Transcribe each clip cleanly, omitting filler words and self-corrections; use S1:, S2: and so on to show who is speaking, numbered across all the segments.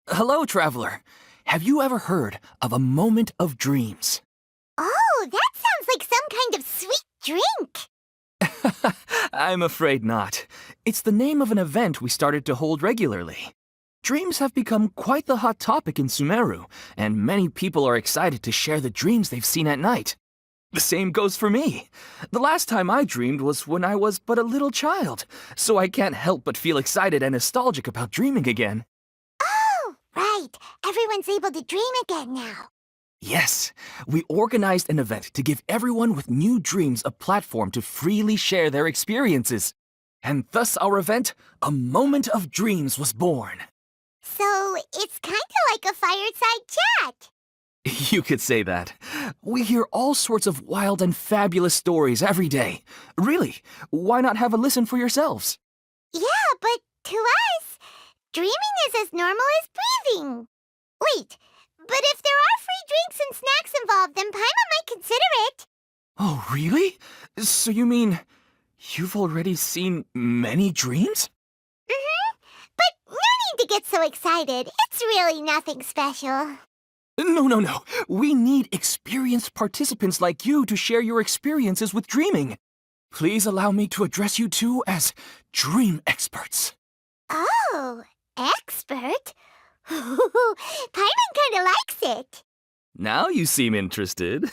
S1: Hello, traveler. Have you ever heard of a moment of dreams?
S2: Oh, that sounds like some kind of sweet drink.
S1: I'm afraid not. It's the name of an event we started to hold regularly. Dreams have become quite the hot topic in Sumeru, and many people are excited to share the dreams they've seen at night. The same goes for me. The last time I dreamed was when I was but a little child, so I can't help but feel excited and nostalgic about dreaming again.
S2: Oh, right. Everyone's able to dream again now.
S1: Yes, we organized an event to give everyone with new dreams a platform to freely share their experiences. And thus our event, A Moment of Dreams, was born.
S2: So, it's kind of like a fireside chat.
S1: You could say that. We hear all sorts of wild and fabulous stories every day. Really, why not have a listen for yourselves?
S2: Yeah, but to us, dreaming is as normal as breathing. Wait, but if there are free drinks and snacks involved, then Paimon might consider it.
S1: Oh, really? So you mean you've already seen many dreams?
S2: But no need to get so excited. It's really nothing special.
S1: No. We need experienced participants like you to share your experiences with dreaming. Please allow me to address you two as dream experts.
S2: Oh, expert? Paimon kinda likes it.
S1: Now you seem interested.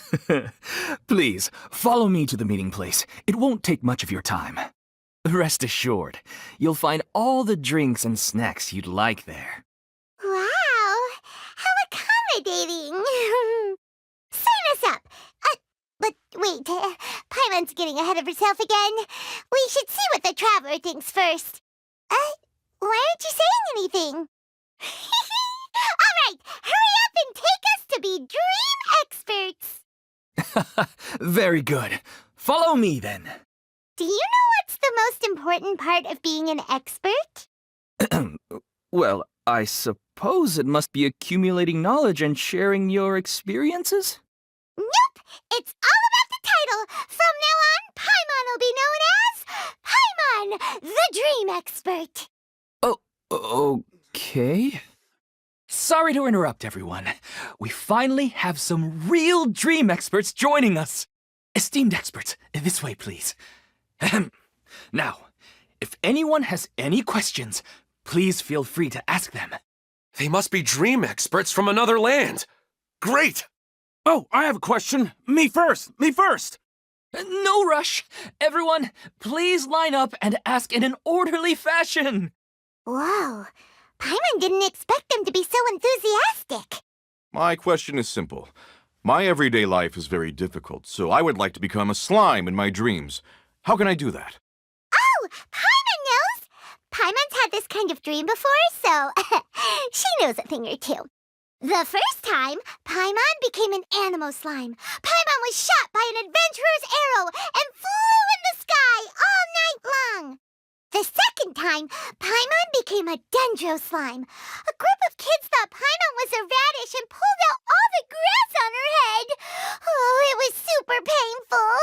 S1: Please, follow me to the meeting place. It won't take much of your time. Rest assured, you'll find all the drinks and snacks you'd like there.
S2: Wow, how accommodating. Sign us up. But wait, Paimon's getting ahead of herself again. We should see what the traveler thinks first. Why aren't you saying anything? All right, hurry up and take us to be dream experts.
S1: Very good. Follow me then.
S2: Do you know what's the most important part of being an expert?
S1: Well, I suppose it must be accumulating knowledge and sharing your experiences?
S2: Nope, it's all about the title. From now on, Paimon will be known as Paimon, the Dream Expert.
S1: Oh, okay. Sorry to interrupt, everyone. We finally have some real dream experts joining us. Esteemed experts, this way, please. Now, if anyone has any questions, please feel free to ask them.
S3: They must be dream experts from another land. Great!
S4: Oh, I have a question. Me first!
S1: No rush. Everyone, please line up and ask in an orderly fashion.
S2: Whoa, Paimon didn't expect them to be so enthusiastic.
S5: My question is simple. My everyday life is very difficult, so I would like to become a slime in my dreams. How can I do that?
S2: Oh, Paimon knows! Paimon's had this kind of dream before, so she knows a thing or two. The first time, Paimon became an animal slime. Paimon was shot by an adventurer's arrow and flew in the sky all night long. The second time, Paimon became a dendro slime. A group of kids thought Paimon was a radish and pulled out all the grass on her head. Oh, it was super painful.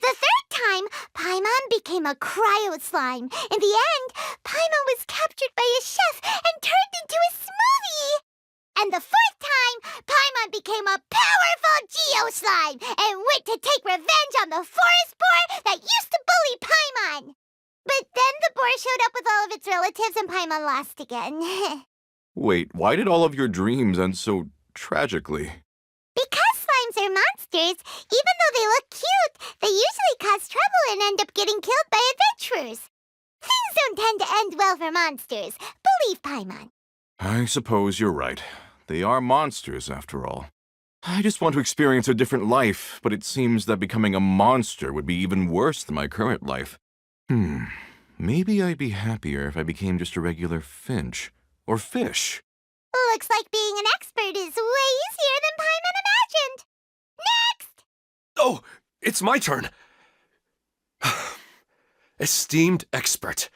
S2: The third time, Paimon became a cryo slime. In the end, Paimon was captured by a chef and turned into a smoothie. And the fourth time, Paimon became a powerful geo slime and went to take revenge on the forest boar that used to bully Paimon. But then the boar showed up with all of its relatives and Paimon lost again.
S5: Wait, why did all of your dreams end so tragically?
S2: Because slimes are monsters, even though they look cute, they usually cause trouble and end up getting killed by adventurers. Things don't tend to end well for monsters. Believe Paimon.
S5: I suppose you're right. They are monsters, after all. I just want to experience a different life, but it seems that becoming a monster would be even worse than my current life. Maybe I'd be happier if I became just a regular finch. Or fish.
S2: Looks like being an expert is way easier than Paimon imagined. Next!
S3: Oh, it's my turn. Esteemed expert,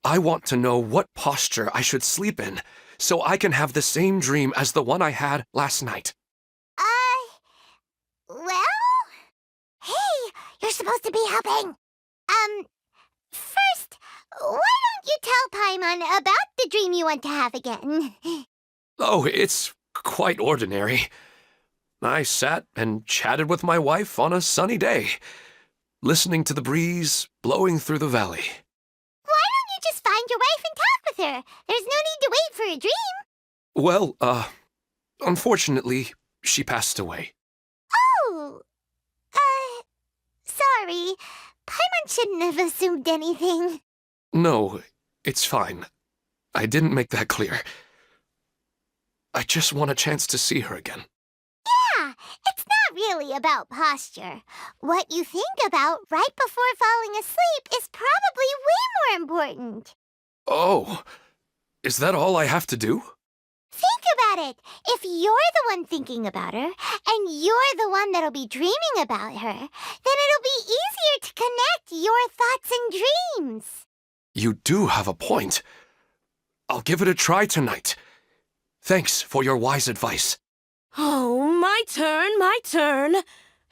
S3: I want to know what posture I should sleep in so I can have the same dream as the one I had last night.
S2: Well? Hey, you're supposed to be helping. First, Why don't you tell Paimon about the dream you want to have again?
S3: Oh, it's quite ordinary. I sat and chatted with my wife on a sunny day, listening to the breeze blowing through the valley.
S2: Why don't you just find your wife and talk with her? There's no need to wait for a dream.
S3: Well, unfortunately, she passed away.
S2: Oh, sorry. Paimon shouldn't have assumed anything.
S3: No, it's fine. I didn't make that clear. I just want a chance to see her again.
S2: Yeah, it's not really about posture. What you think about right before falling asleep is probably way more important.
S3: Oh, is that all I have to do?
S2: Think about it. If you're the one thinking about her, and you're the one that'll be dreaming about her, then it'll be easier to connect your thoughts and dreams.
S3: You do have a point. I'll give it a try tonight. Thanks for your wise advice.
S6: Oh, my turn, my turn.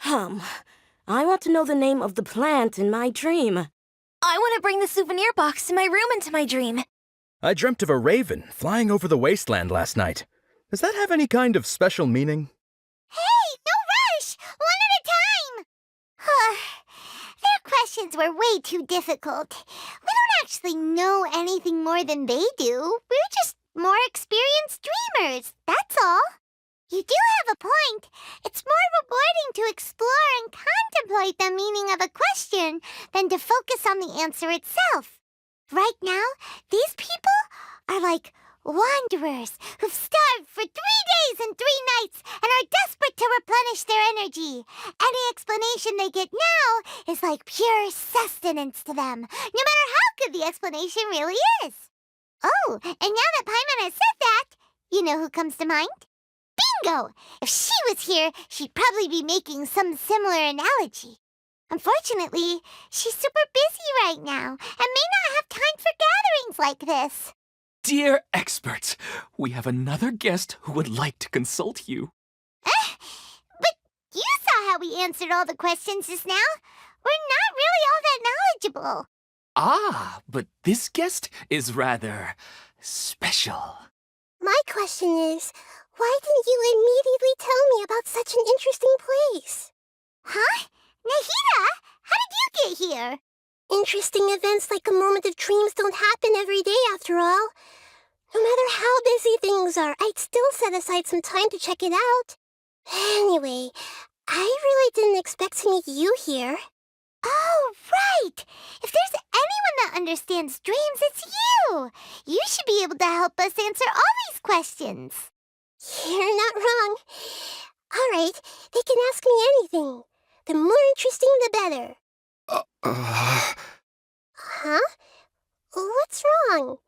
S6: I want to know the name of the plant in my dream.
S7: I want to bring the souvenir box to my room into my dream.
S8: I dreamt of a raven flying over the wasteland last night. Does that have any kind of special meaning?
S2: Hey, no rush! One at a time! Their questions were way too difficult. We don't actually know anything more than they do. We're just more experienced dreamers, that's all. You do have a point. It's more rewarding to explore and contemplate the meaning of a question than to focus on the answer itself. Right now, these people are like wanderers who've starved for 3 days and 3 nights and are desperate to replenish their energy. Any explanation they get now is like pure sustenance to them, no matter how good the explanation really is. Oh, and now that Paimon has said that, you know who comes to mind? Bingo! If she was here, she'd probably be making some similar analogy. Unfortunately, she's super busy right now and may not have time for gatherings like this.
S1: Dear experts, we have another guest who would like to consult you.
S2: But you saw how we answered all the questions just now. We're not really all that knowledgeable.
S1: Ah, but this guest is rather special.
S2: My question is, why didn't you immediately tell me about such an interesting place? Huh? Nahida, how did you get here? Interesting events like a moment of dreams don't happen every day after all. No matter how busy things are, I'd still set aside some time to check it out. Anyway, I really didn't expect to meet you here. Oh, right! If there's anyone that understands dreams, it's you! You should be able to help us answer all these questions. You're not wrong. All right, they can ask me anything. The more interesting, the better. Huh? What's wrong?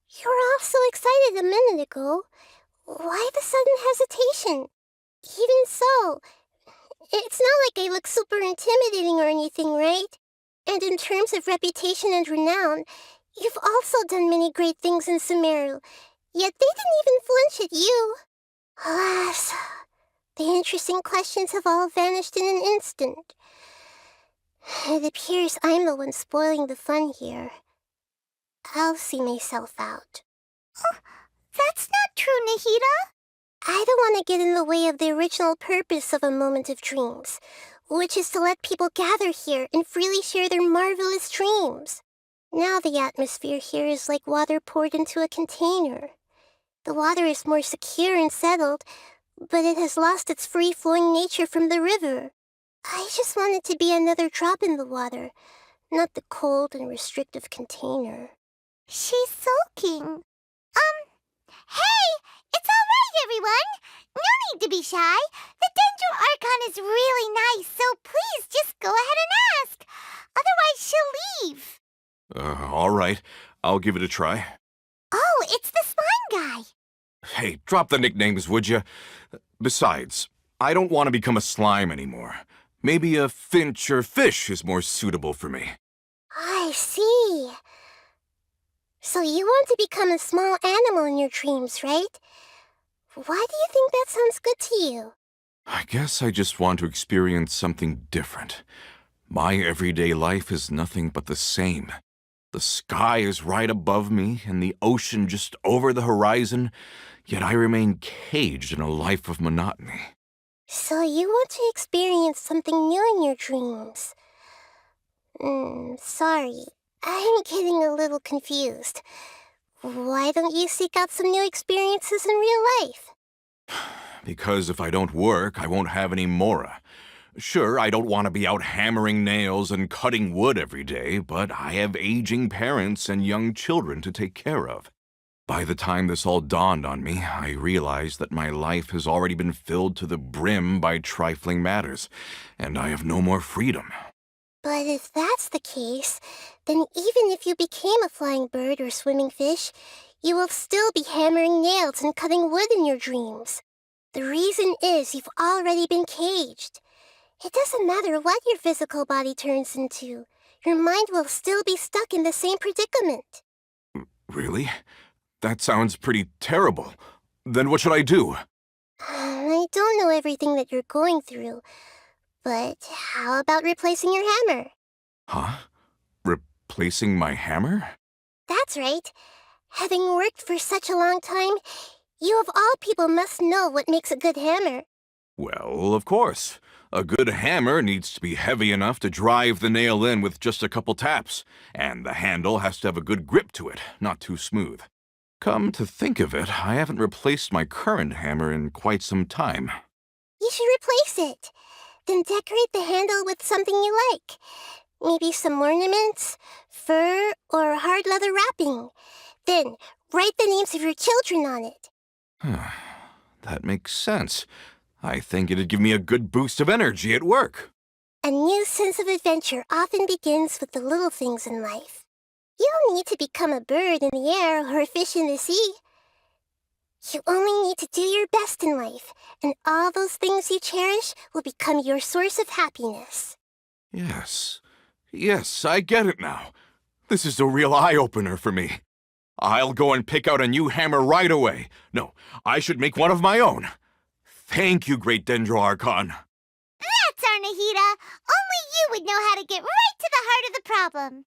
S2: You were all so excited a minute ago. Why the sudden hesitation? Even so, it's not like I look super intimidating or anything, right? And in terms of reputation and renown, you've also done many great things in Sumeru, yet they didn't even flinch at you. Alas, the interesting questions have all vanished in an instant. It appears I'm the one spoiling the fun here. I'll see myself out. Oh, that's not true, Nahida. I don't want to get in the way of the original purpose of a moment of dreams, which is to let people gather here and freely share their marvelous dreams. Now the atmosphere here is like water poured into a container. The water is more secure and settled, but it has lost its free-flowing nature from the river. I just want it to be another drop in the water, not the cold and restrictive container. She's sulking. Hey! It's all right, everyone! No need to be shy. The Dendro Archon is really nice, so please just go ahead and ask. Otherwise, she'll leave.
S5: All right. I'll give it a try.
S2: Oh, it's the slime guy.
S5: Hey, drop the nicknames, would you? Besides, I don't want to become a slime anymore. Maybe a finch or fish is more suitable for me.
S2: I see. So you want to become a small animal in your dreams, right? Why do you think that sounds good to you?
S5: I guess I just want to experience something different. My everyday life is nothing but the same. The sky is right above me and the ocean just over the horizon, yet I remain caged in a life of monotony.
S2: So you want to experience something new in your dreams? Sorry. I'm getting a little confused. Why don't you seek out some new experiences in real life?
S5: Because if I don't work, I won't have any mora. Sure, I don't want to be out hammering nails and cutting wood every day, but I have aging parents and young children to take care of. By the time this all dawned on me, I realized that my life has already been filled to the brim by trifling matters, and I have no more freedom.
S2: But if that's the case, then even if you became a flying bird or swimming fish, you will still be hammering nails and cutting wood in your dreams. The reason is you've already been caged. It doesn't matter what your physical body turns into. Your mind will still be stuck in the same predicament.
S5: Really? That sounds pretty terrible. Then what should I do?
S2: I don't know everything that you're going through, but how about replacing your hammer?
S5: Huh? Replacing my hammer?
S2: That's right. Having worked for such a long time, you of all people must know what makes a good hammer.
S5: Well, of course. A good hammer needs to be heavy enough to drive the nail in with just a couple taps, and the handle has to have a good grip to it, not too smooth. Come to think of it, I haven't replaced my current hammer in quite some time.
S2: You should replace it. Then decorate the handle with something you like. Maybe some ornaments, fur, or hard leather wrapping. Then write the names of your children on it.
S5: That makes sense. I think it'd give me a good boost of energy at work.
S2: A new sense of adventure often begins with the little things in life. You don't need to become a bird in the air or a fish in the sea. You only need to do your best in life, and all those things you cherish will become your source of happiness.
S5: Yes, I get it now. This is a real eye-opener for me. I'll go and pick out a new hammer right away. No, I should make one of my own. Thank you, Great Dendro-Archon.
S2: That's Arnahita. Only you would know how to get right to the heart of the problem.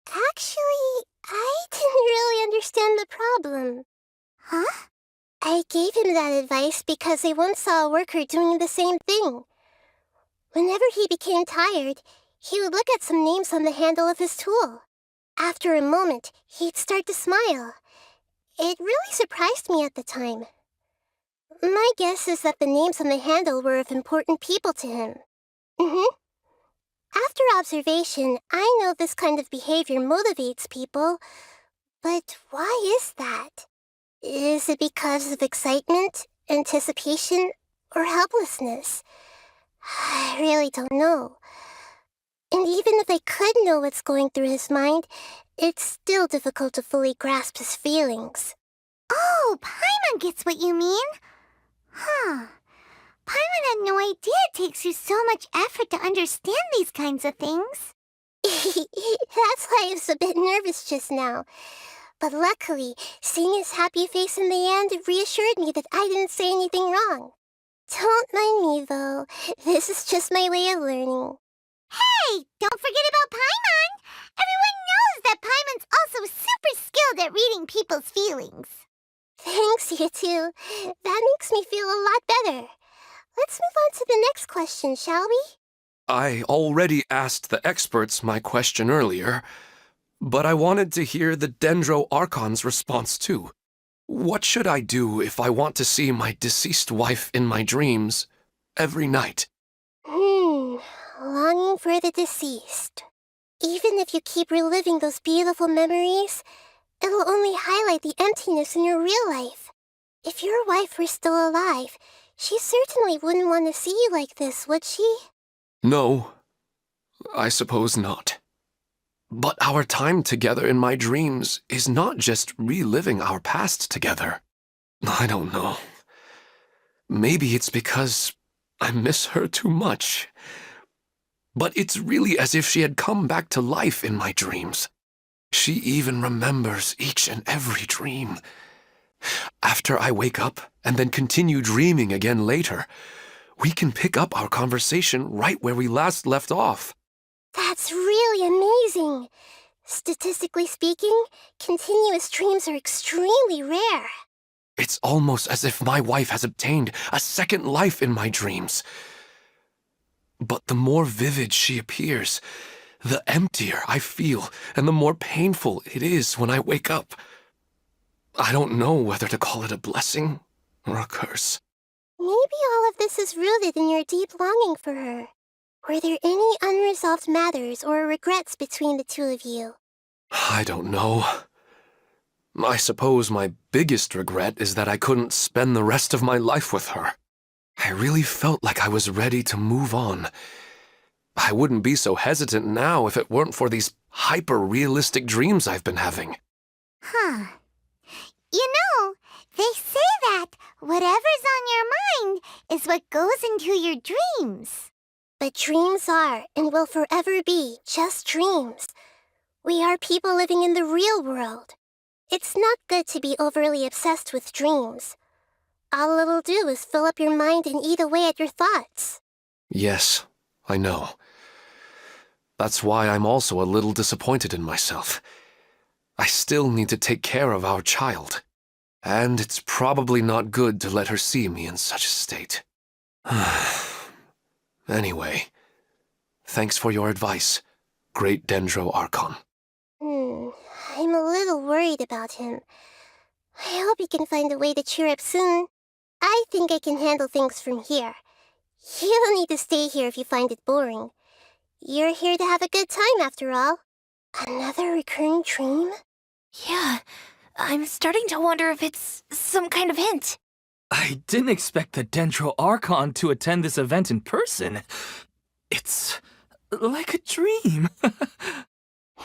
S2: Actually, I didn't really understand the problem. Huh? I gave him that advice because I once saw a worker doing the same thing. Whenever he became tired, he would look at some names on the handle of his tool. After a moment, he'd start to smile. It really surprised me at the time. My guess is that the names on the handle were of important people to him. After observation, I know this kind of behavior motivates people. But why is that? Is it because of excitement, anticipation, or helplessness? I really don't know. And even if I could know what's going through his mind, it's still difficult to fully grasp his feelings. Oh, Paimon gets what you mean. Huh. Paimon had no idea it takes you so much effort to understand these kinds of things. That's why I was a bit nervous just now. But luckily, seeing his happy face in the end reassured me that I didn't say anything wrong. Don't mind me, though. This is just my way of learning. Hey, don't forget about Paimon! Everyone knows that Paimon's also super skilled at reading people's feelings. Thanks, you two. That makes me feel a lot better. Let's move on to the next question, shall we?
S3: I already asked the experts my question earlier, but I wanted to hear the Dendro-Archon's response too. What should I do if I want to see my deceased wife in my dreams every night?
S2: Longing for the deceased. Even if you keep reliving those beautiful memories, it'll only highlight the emptiness in your real life. If your wife were still alive, she certainly wouldn't want to see you like this, would she?
S3: No, I suppose not. But our time together in my dreams is not just reliving our past together. I don't know. Maybe it's because I miss her too much. But it's really as if she had come back to life in my dreams. She even remembers each and every dream. After I wake up and then continue dreaming again later, we can pick up our conversation right where we last left off.
S2: That's really amazing. Statistically speaking, continuous dreams are extremely rare.
S3: It's almost as if my wife has obtained a second life in my dreams. But the more vivid she appears, the emptier I feel, and the more painful it is when I wake up. I don't know whether to call it a blessing or a curse.
S2: Maybe all of this is rooted in your deep longing for her. Were there any unresolved matters or regrets between the two of you?
S3: I don't know. I suppose my biggest regret is that I couldn't spend the rest of my life with her. I really felt like I was ready to move on. I wouldn't be so hesitant now if it weren't for these hyper-realistic dreams I've been having.
S2: Huh. You know, they say that whatever's on your mind is what goes into your dreams. But dreams are and will forever be just dreams. We are people living in the real world. It's not good to be overly obsessed with dreams. All it'll do is fill up your mind and eat away at your thoughts.
S3: Yes, I know. That's why I'm also a little disappointed in myself. I still need to take care of our child. And it's probably not good to let her see me in such a state. Anyway, thanks for your advice, Great Dendro Archon.
S2: I'm a little worried about him. I hope he can find a way to cheer up soon. I think I can handle things from here. You don't need to stay here if you find it boring. You're here to have a good time, after all. Another recurring dream?
S7: Yeah, I'm starting to wonder if it's some kind of hint.
S1: I didn't expect the Dendro Archon to attend this event in person. It's like a dream.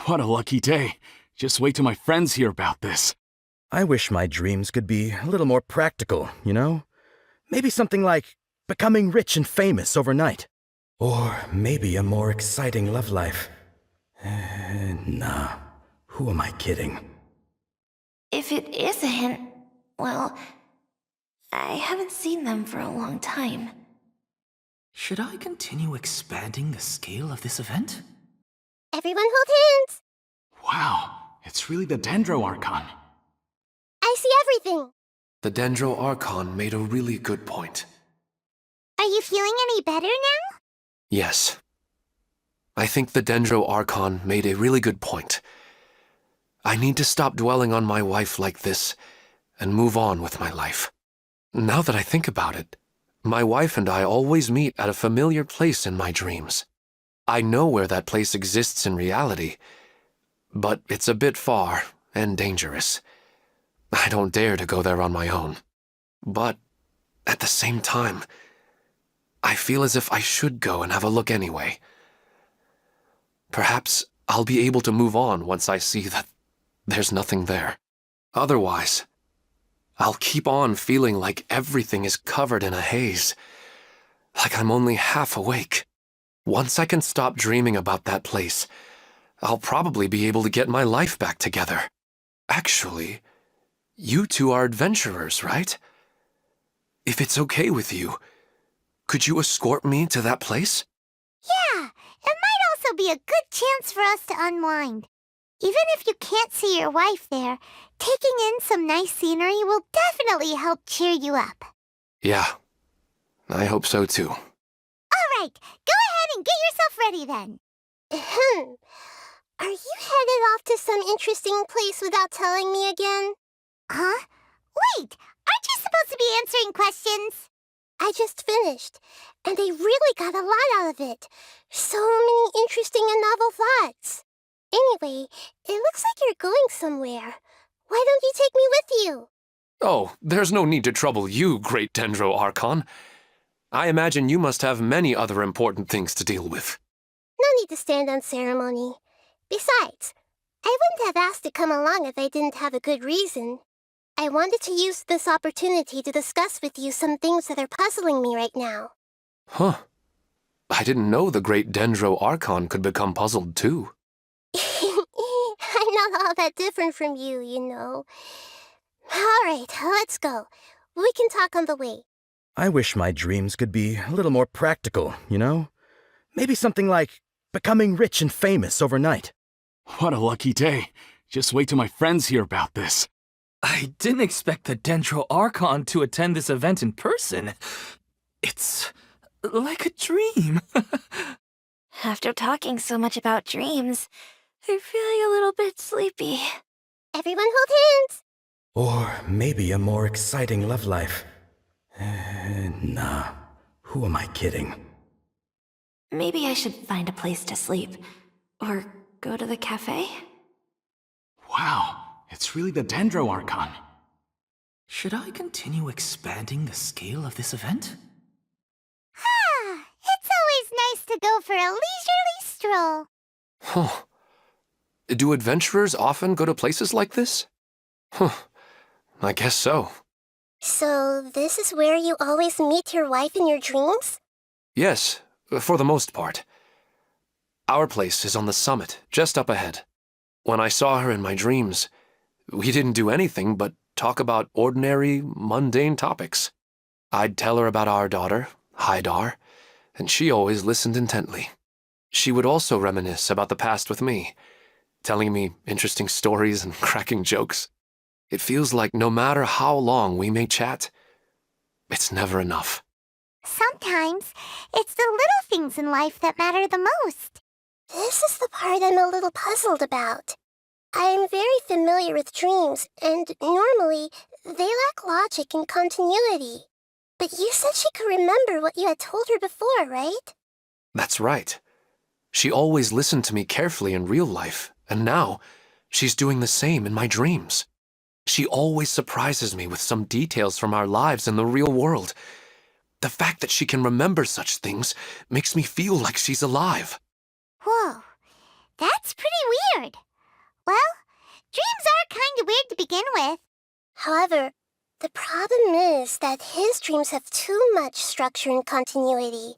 S4: What a lucky day. Just wait till my friends hear about this.
S8: I wish my dreams could be a little more practical, you know? Maybe something like becoming rich and famous overnight. Or maybe a more exciting love life. Nah, who am I kidding?
S7: If it is a hint, well, I haven't seen them for a long time.
S1: Should I continue expanding the scale of this event?
S2: Everyone hold hands!
S4: Wow, it's really the Dendro Archon.
S2: I see everything!
S3: The Dendro Archon made a really good point.
S2: Are you feeling any better now?
S3: Yes. I think the Dendro Archon made a really good point. I need to stop dwelling on my wife like this and move on with my life. Now that I think about it, my wife and I always meet at a familiar place in my dreams. I know where that place exists in reality, but it's a bit far and dangerous. I don't dare to go there on my own. But at the same time, I feel as if I should go and have a look anyway. Perhaps I'll be able to move on once I see that there's nothing there. Otherwise, I'll keep on feeling like everything is covered in a haze, like I'm only half awake. Once I can stop dreaming about that place, I'll probably be able to get my life back together. Actually, you two are adventurers, right? If it's okay with you, could you escort me to that place?
S2: Yeah, it might also be a good chance for us to unwind. Even if you can't see your wife there, taking in some nice scenery will definitely help cheer you up.
S3: Yeah, I hope so too.
S2: All right, go ahead and get yourself ready then. Are you headed off to some interesting place without telling me again? Huh? Wait, aren't you supposed to be answering questions? I just finished, and I really got a lot out of it. So many interesting and novel thoughts. Anyway, it looks like you're going somewhere. Why don't you take me with you?
S3: Oh, there's no need to trouble you, Great Dendro Archon. I imagine you must have many other important things to deal with.
S2: No need to stand on ceremony. Besides, I wouldn't have asked to come along if I didn't have a good reason. I wanted to use this opportunity to discuss with you some things that are puzzling me right now.
S3: Huh. I didn't know the Great Dendro Archon could become puzzled too.
S2: I'm not all that different from you, you know. All right, let's go. We can talk on the way.
S8: I wish my dreams could be a little more practical, you know? Maybe something like becoming rich and famous overnight.
S4: What a lucky day. Just wait till my friends hear about this.
S1: I didn't expect the Dendro Archon to attend this event in person. It's like a dream.
S7: After talking so much about dreams, I'm feeling a little bit sleepy.
S2: Everyone hold hands.
S8: Or maybe a more exciting love life. Nah. Who am I kidding?
S7: Maybe I should find a place to sleep. Or go to the cafe?
S4: Wow, it's really the Dendro Archon.
S1: Should I continue expanding the scale of this event?
S2: It's always nice to go for a leisurely stroll.
S3: Huh. Do adventurers often go to places like this? Huh. I guess so.
S2: So, this is where you always meet your wife in your dreams?
S3: Yes, for the most part. Our place is on the summit, just up ahead. When I saw her in my dreams, we didn't do anything but talk about ordinary, mundane topics. I'd tell her about our daughter, Haidar, and she always listened intently. She would also reminisce about the past with me, telling me interesting stories and cracking jokes. It feels like no matter how long we may chat, it's never enough.
S2: Sometimes, it's the little things in life that matter the most. This is the part I'm a little puzzled about. I'm very familiar with dreams, and normally, they lack logic and continuity. But you said she could remember what you had told her before, right?
S3: That's right. She always listened to me carefully in real life, and now she's doing the same in my dreams. She always surprises me with some details from our lives in the real world. The fact that she can remember such things makes me feel like she's alive.
S2: Whoa, that's pretty weird. Well, dreams are kind of weird to begin with. However, the problem is that his dreams have too much structure and continuity.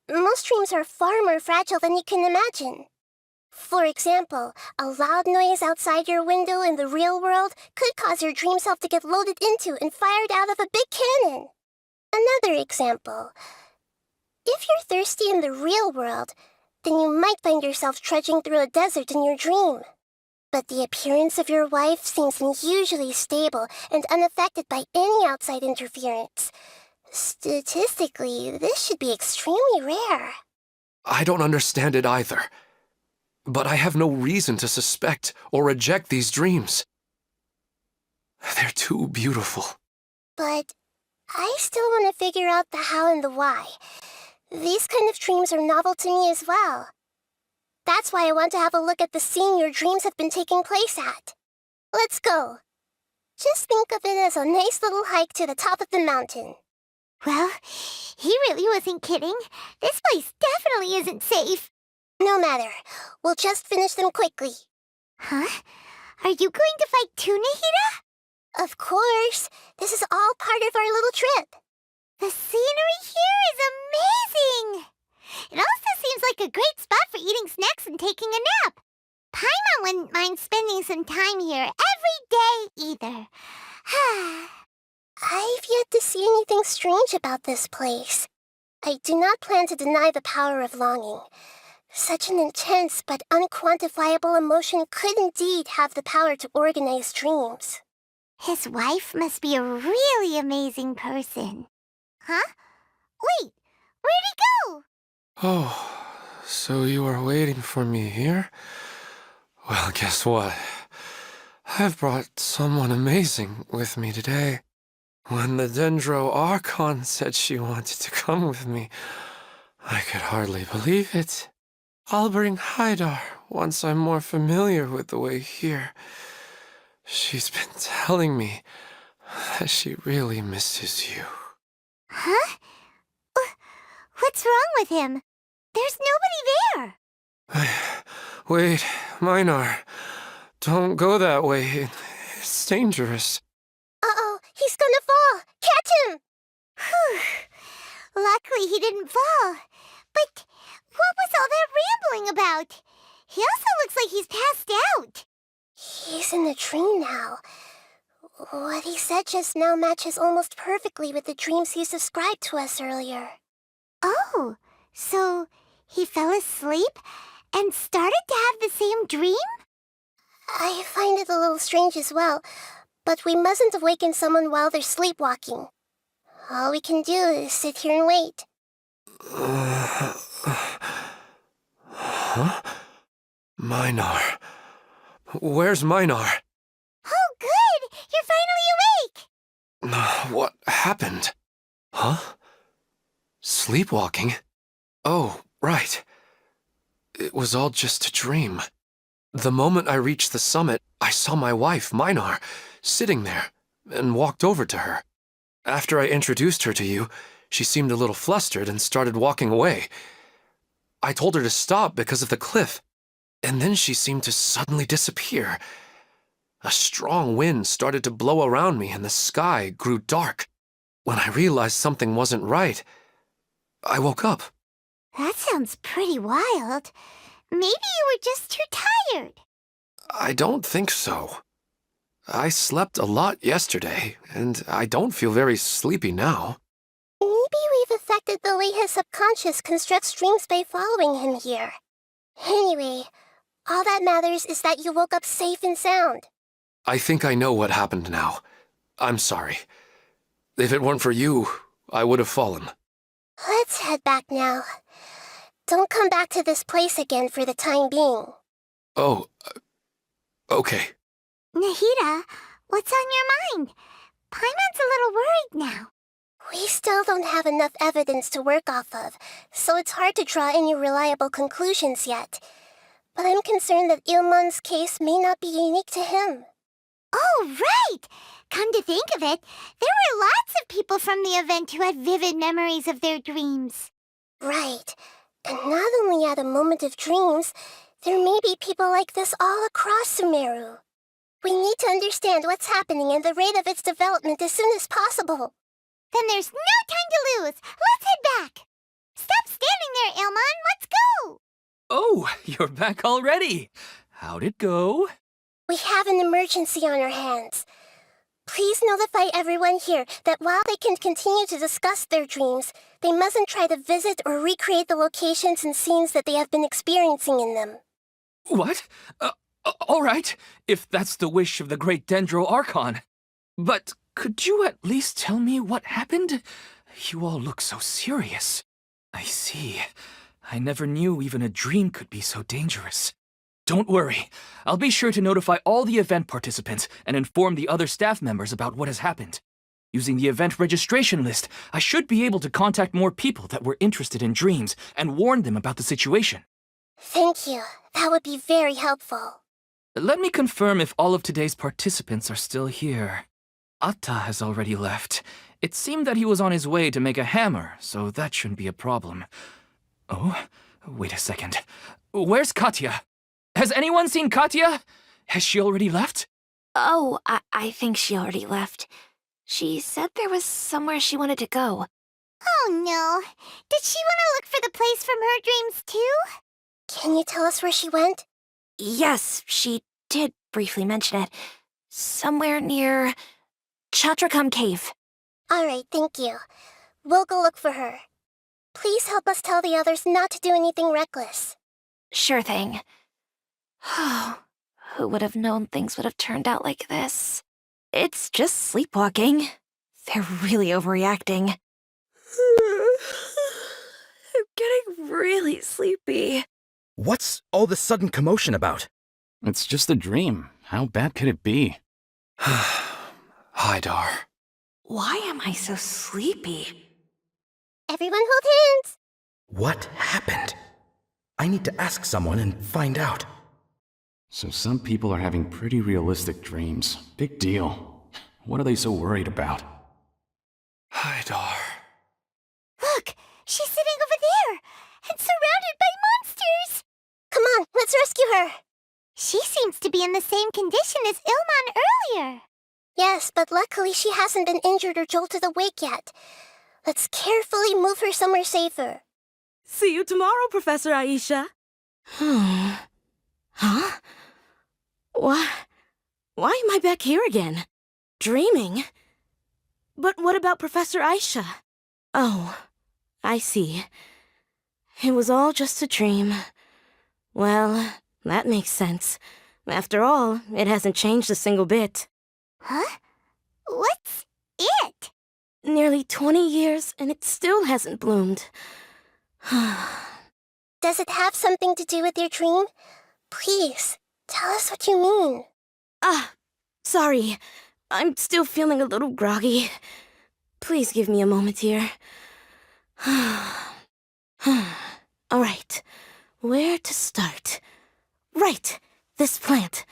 S2: Most dreams are far more fragile than you can imagine. For example, a loud noise outside your window in the real world could cause your dream self to get loaded into and fired out of a big cannon. Another example. If you're thirsty in the real world, then you might find yourself trudging through a desert in your dream. But the appearance of your wife seems unusually stable and unaffected by any outside interference. Statistically, this should be extremely rare.
S3: I don't understand it either. But I have no reason to suspect or reject these dreams. They're too beautiful.
S2: But I still want to figure out the how and the why. These kind of dreams are novel to me as well. That's why I want to have a look at the scene your dreams have been taking place at. Let's go. Just think of it as a nice little hike to the top of the mountain. Well, he really wasn't kidding. This place definitely isn't safe. No matter. We'll just finish them quickly. Huh? Are you going to fight too, Nahida? Of course. This is all part of our little trip. The scenery here is amazing! It also seems like a great spot for eating snacks and taking a nap. Paimon wouldn't mind spending some time here every day either. I've yet to see anything strange about this place. I do not plan to deny the power of longing. Such an intense but unquantifiable emotion could indeed have the power to organize dreams. His wife must be a really amazing person. Huh? Wait, where'd he go?
S3: Oh, so you are waiting for me here? Well, guess what? I've brought someone amazing with me today. When the Dendro Archon said she wanted to come with me, I could hardly believe it. I'll bring Haidar once I'm more familiar with the way here. She's been telling me that she really misses you.
S2: Huh? What's wrong with him? There's nobody there.
S3: Wait, Minar. Don't go that way. It's dangerous.
S2: Uh-oh, he's gonna fall. Catch him! Whew. Luckily he didn't fall. But what was all that rambling about? He also looks like he's passed out. He's in the dream now. What he said just now matches almost perfectly with the dreams he's described to us earlier. Oh, so he fell asleep and started to have the same dream?
S9: I find it a little strange as well, but we mustn't awaken someone while they're sleepwalking. All we can do is sit here and wait.
S3: Huh? Minar. Where's Minar?
S2: Oh, good! You're finally awake!
S3: What happened? Huh? Sleepwalking? Oh, right. It was all just a dream. The moment I reached the summit, I saw my wife, Minar, sitting there, and walked over to her. After I introduced her to you, she seemed a little flustered and started walking away. I told her to stop because of the cliff, and then she seemed to suddenly disappear. A strong wind started to blow around me and the sky grew dark. When I realized something wasn't right, I woke up.
S2: That sounds pretty wild. Maybe you were just too tired.
S3: I don't think so. I slept a lot yesterday, and I don't feel very sleepy now.
S9: Maybe we've affected the way his subconscious constructs dreams by following him here. Anyway, all that matters is that you woke up safe and sound.
S3: I think I know what happened now. I'm sorry. If it weren't for you, I would have fallen.
S9: Let's head back now. Don't come back to this place again for the time being.
S3: Oh, okay.
S2: Nahida, what's on your mind? Paimon's a little worried now.
S9: We still don't have enough evidence to work off of, so it's hard to draw any reliable conclusions yet. But I'm concerned that Ilmon's case may not be unique to him.
S2: Oh, right! Come to think of it, there were lots of people from the event who had vivid memories of their dreams.
S9: Right. And not only at a moment of dreams, there may be people like this all across Sumeru. We need to understand what's happening and the rate of its development as soon as possible.
S2: Then there's no time to lose. Let's head back. Stop standing there, Ilmon. Let's go.
S1: Oh, you're back already. How'd it go?
S9: We have an emergency on our hands. Please notify everyone here that while they can continue to discuss their dreams, they mustn't try to visit or recreate the locations and scenes that they have been experiencing in them.
S1: What? All right, if that's the wish of the great Dendro Archon. But could you at least tell me what happened? You all look so serious. I see. I never knew even a dream could be so dangerous. Don't worry. I'll be sure to notify all the event participants and inform the other staff members about what has happened. Using the event registration list, I should be able to contact more people that were interested in dreams and warn them about the situation.
S9: Thank you. That would be very helpful.
S1: Let me confirm if all of today's participants are still here. Atta has already left. It seemed that he was on his way to make a hammer, so that shouldn't be a problem. Oh, wait a second. Where's Katya? Has anyone seen Katya? Has she already left?
S7: Oh, I think she already left. She said there was somewhere she wanted to go.
S2: Oh, no. Did she want to look for the place from her dreams, too?
S9: Can you tell us where she went?
S7: Yes, she did briefly mention it. Somewhere near Chatrakam Cave.
S9: All right, thank you. We'll go look for her. Please help us tell the others not to do anything reckless.
S7: Sure thing. Who would have known things would have turned out like this? It's just sleepwalking. They're really overreacting. I'm getting really sleepy.
S8: What's all the sudden commotion about?
S4: It's just a dream. How bad could it be?
S3: Hi, Dar.
S7: Why am I so sleepy?
S9: Everyone hold hands.
S8: What happened? I need to ask someone and find out.
S4: So some people are having pretty realistic dreams. Big deal. What are they so worried about?
S3: Hi, Dar.
S2: Look, she's sitting over there and surrounded by monsters.
S9: Come on, let's rescue her.
S2: She seems to be in the same condition as Ilmon earlier.
S9: Yes, but luckily she hasn't been injured or jolted awake yet. Let's carefully move her somewhere safer.
S6: See you tomorrow, Professor Aisha. Huh? Why am I back here again? Dreaming? But what about Professor Aisha? Oh, I see. It was all just a dream. Well, that makes sense. After all, it hasn't changed a single bit.
S2: Huh? What's it?
S6: Nearly 20 years, and it still hasn't bloomed.
S9: Does it have something to do with your dream? Please, tell us what you mean.
S6: Sorry. I'm still feeling a little groggy. Please give me a moment here. All right. Where to start? Right, this plant.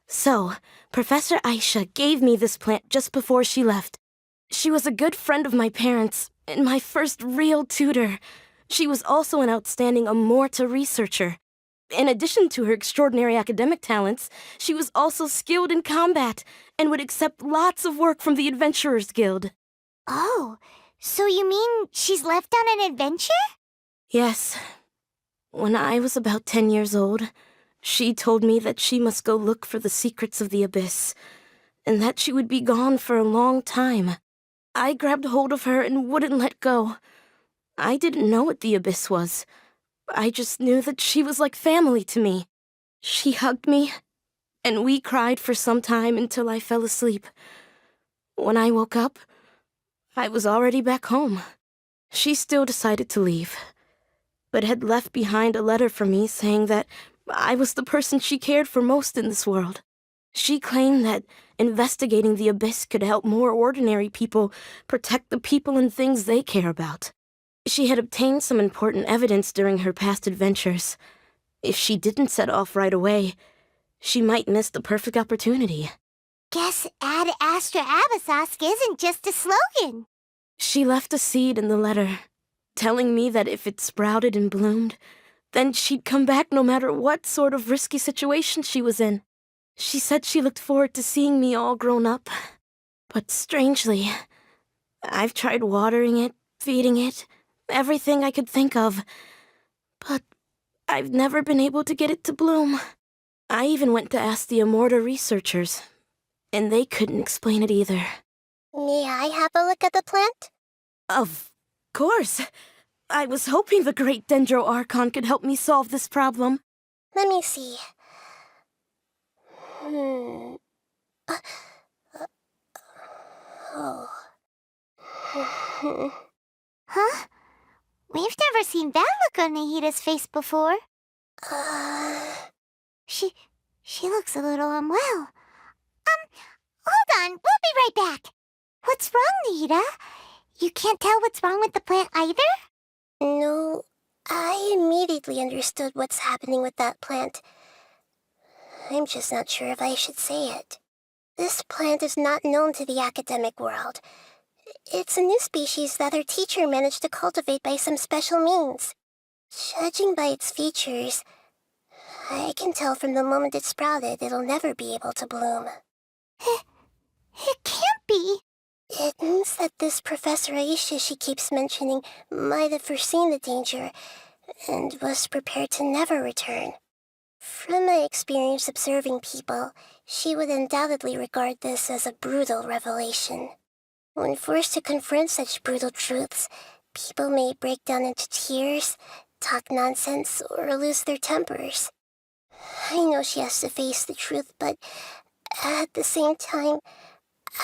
S6: So, Professor Aisha gave me this plant just before she left. She was a good friend of my parents, and my first real tutor. She was also an outstanding Amorta researcher. In addition to her extraordinary academic talents, she was also skilled in combat, and would accept lots of work from the Adventurers Guild.
S2: Oh, so you mean she's left on an adventure?
S6: Yes. When I was about 10 years old, she told me that she must go look for the secrets of the Abyss, and that she would be gone for a long time. I grabbed hold of her and wouldn't let go. I didn't know what the Abyss was. I just knew that she was like family to me. She hugged me, and we cried for some time until I fell asleep. When I woke up, I was already back home. She still decided to leave, but had left behind a letter for me saying that I was the person she cared for most in this world. She claimed that investigating the Abyss could help more ordinary people protect the people and things they care about. She had obtained some important evidence during her past adventures. If she didn't set off right away, she might miss the perfect opportunity.
S2: Guess Ad Astra Abyssosque isn't just a slogan.
S6: She left a seed in the letter, telling me that if it sprouted and bloomed, then she'd come back no matter what sort of risky situation she was in. She said she looked forward to seeing me all grown up. But strangely, I've tried watering it, feeding it, everything I could think of. But I've never been able to get it to bloom. I even went to ask the Amorta researchers, and they couldn't explain it either.
S9: May I have a look at the plant?
S6: Of course. I was hoping the great Dendro Archon could help me solve this problem.
S9: Let me see. Oh.
S2: Huh? We've never seen that look on Nahida's face before. She looks a little unwell. Hold on, we'll be right back. What's wrong, Nahida? You can't tell what's wrong with the plant either?
S9: No, I immediately understood what's happening with that plant. I'm just not sure if I should say it. This plant is not known to the academic world. It's a new species that our teacher managed to cultivate by some special means. Judging by its features, I can tell from the moment it sprouted it'll never be able to bloom.
S2: It can't be.
S9: It means that this Professor Aisha she keeps mentioning might have foreseen the danger and was prepared to never return. From my experience observing people, she would undoubtedly regard this as a brutal revelation. When forced to confront such brutal truths, people may break down into tears, talk nonsense, or lose their tempers. I know she has to face the truth, but at the same time,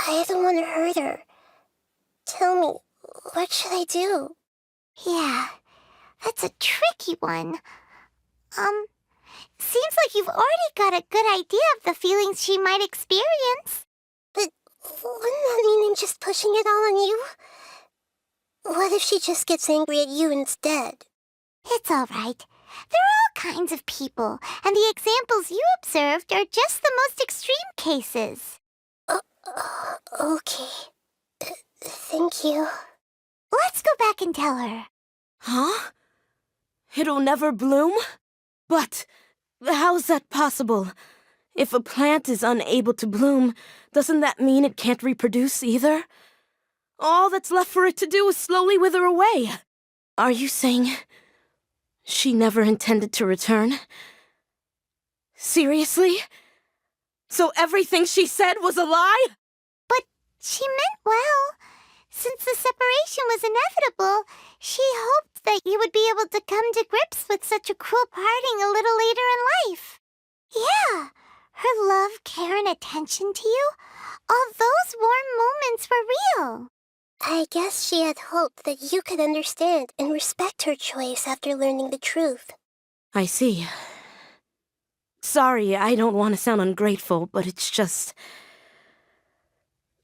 S9: I don't want to hurt her. Tell me, what should I do?
S2: Yeah, that's a tricky one. Seems like you've already got a good idea of the feelings she might experience.
S9: But wouldn't that mean I'm just pushing it all on you? What if she just gets angry at you instead?
S2: It's all right. There are all kinds of people, and the examples you observed are just the most extreme cases.
S9: Okay. Thank you.
S2: Let's go back and tell her.
S6: Huh? It'll never bloom? But how's that possible? If a plant is unable to bloom, doesn't that mean it can't reproduce either? All that's left for it to do is slowly wither away. Are you saying she never intended to return? Seriously? So everything she said was a lie?
S2: But she meant well. Since the separation was inevitable, she hoped that you would be able to come to grips with such such a cruel parting a little later in life. Yeah, her love, care, and attention to you, all those warm moments were real.
S9: I guess she had hoped that you could understand and respect her choice after learning the truth.
S6: I see. Sorry, I don't want to sound ungrateful, but it's just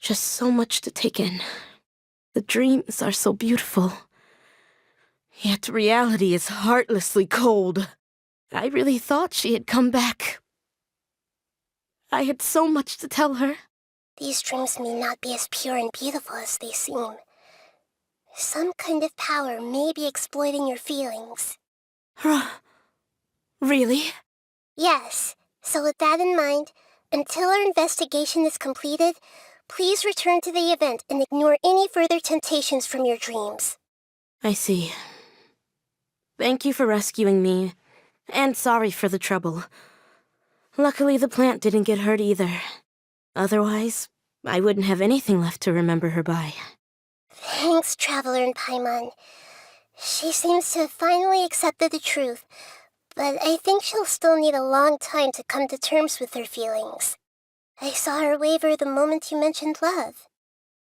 S6: so much to take in. The dreams are so beautiful. Yet reality is heartlessly cold. I really thought she had come back. I had so much to tell her.
S9: These dreams may not be as pure and beautiful as they seem. Some kind of power may be exploiting your feelings.
S6: Really?
S9: Yes. So with that in mind, until our investigation is completed, please return to the event and ignore any further temptations from your dreams.
S6: I see. Thank you for rescuing me, and sorry for the trouble. Luckily, the plant didn't get hurt either. Otherwise, I wouldn't have anything left to remember her by.
S9: Thanks, Traveler and Paimon. She seems to have finally accepted the truth, but I think she'll still need a long time to come to terms with her feelings. I saw her waver the moment you mentioned love.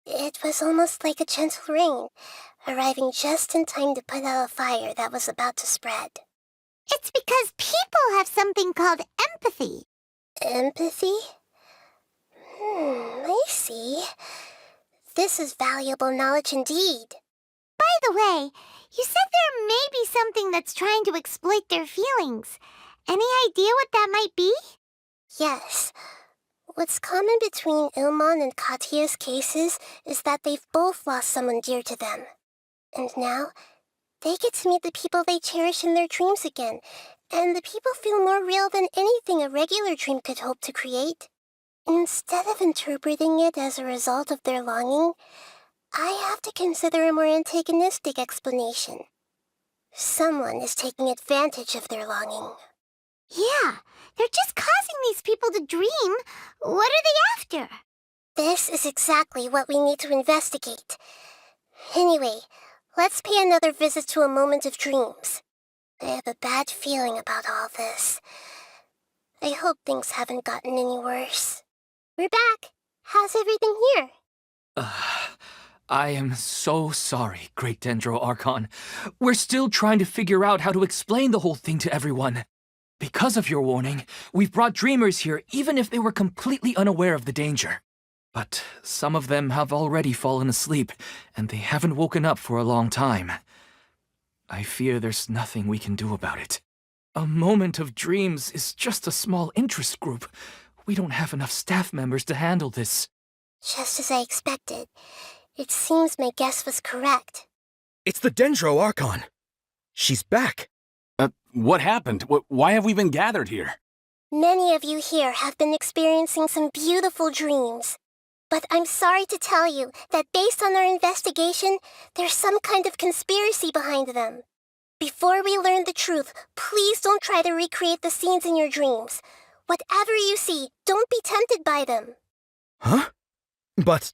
S9: It was almost like a gentle rain, arriving just in time to put out a fire that was about to spread.
S2: It's because people have something called empathy.
S9: Empathy? I see. This is valuable knowledge indeed.
S2: By the way, you said there may be something that's trying to exploit their feelings. Any idea what that might be?
S9: Yes. What's common between Ilmon and Katya's cases is that they've both lost someone dear to them. And now, they get to meet the people they cherish in their dreams again, and the people feel more real than anything a regular dream could hope to create. Instead of interpreting it as a result of their longing, I have to consider a more antagonistic explanation. Someone is taking advantage of their longing.
S2: Yeah, they're just causing these people to dream. What are they after?
S9: This is exactly what we need to investigate. Anyway, let's pay another visit to a moment of dreams. I have a bad feeling about all this. I hope things haven't gotten any worse. We're back. How's everything here?
S1: I am so sorry, Great Dendro Archon. We're still trying to figure out how to explain the whole thing to everyone. Because of your warning, we've brought dreamers here even if they were completely unaware of the danger. But some of them have already fallen asleep, and they haven't woken up for a long time. I fear there's nothing we can do about it. A moment of dreams is just a small interest group. We don't have enough staff members to handle this.
S9: Just as I expected. It seems my guess was correct.
S8: It's the Dendro Archon. She's back.
S4: What happened? Why have we been gathered here?
S9: Many of you here have been experiencing some beautiful dreams. But I'm sorry to tell you that based on our investigation, there's some kind of conspiracy behind them. Before we learn the truth, please don't try to recreate the scenes in your dreams. Whatever you see, don't be tempted by them.
S8: Huh? But...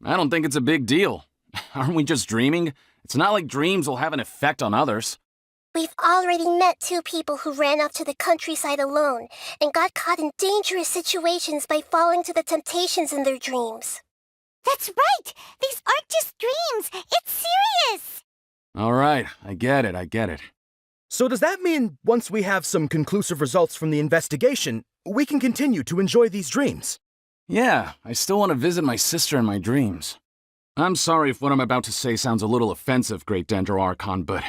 S4: I don't think it's a big deal. Aren't we just dreaming? It's not like dreams will have an effect on others.
S9: We've already met two people who ran off to the countryside alone and got caught in dangerous situations by falling to the temptations in their dreams.
S2: That's right! These aren't just dreams! It's serious!
S4: All right, I get it.
S8: So does that mean once we have some conclusive results from the investigation, we can continue to enjoy these dreams?
S4: Yeah, I still want to visit my sister in my dreams. I'm sorry if what I'm about to say sounds a little offensive, Great Dendro Archon, but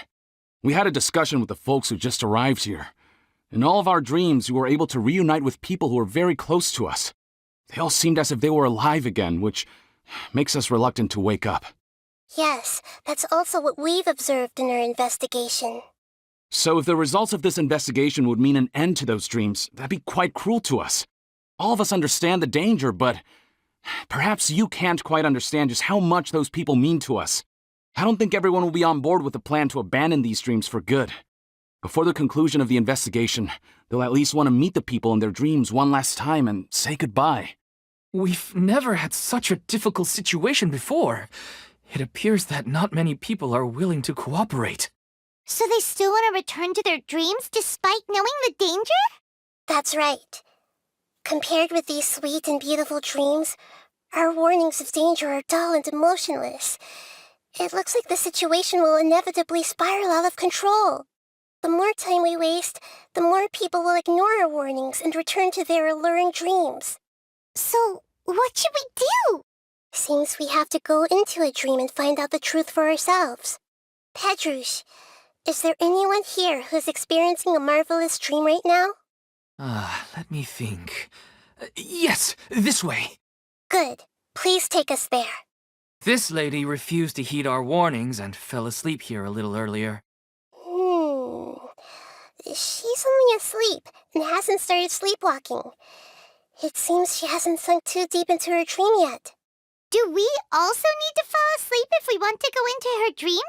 S4: we had a discussion with the folks who just arrived here. In all of our dreams, we were able to reunite with people who were very close to us. They all seemed as if they were alive again, which makes us reluctant to wake up.
S9: Yes, that's also what we've observed in our investigation.
S4: So if the results of this investigation would mean an end to those dreams, that'd be quite cruel to us. All of us understand the danger, but perhaps you can't quite understand just how much those people mean to us. I don't think everyone will be on board with the plan to abandon these dreams for good. Before the conclusion of the investigation, they'll at least want to meet the people in their dreams one last time and say goodbye.
S1: We've never had such a difficult situation before. It appears that not many people are willing to cooperate.
S2: So they still want to return to their dreams despite knowing the danger?
S9: That's right. Compared with these sweet and beautiful dreams, our warnings of danger are dull and emotionless. It looks like the situation will inevitably spiral out of control. The more time we waste, the more people will ignore our warnings and return to their alluring dreams.
S2: So, what should we do?
S9: Seems we have to go into a dream and find out the truth for ourselves. Pedrush, is there anyone here who's experiencing a marvelous dream right now?
S1: Let me think. Yes, this way.
S9: Good. Please take us there.
S1: This lady refused to heed our warnings and fell asleep here a little earlier.
S9: She's only asleep and hasn't started sleepwalking. It seems she hasn't sunk too deep into her dream yet.
S2: Do we also need to fall asleep if we want to go into her dream?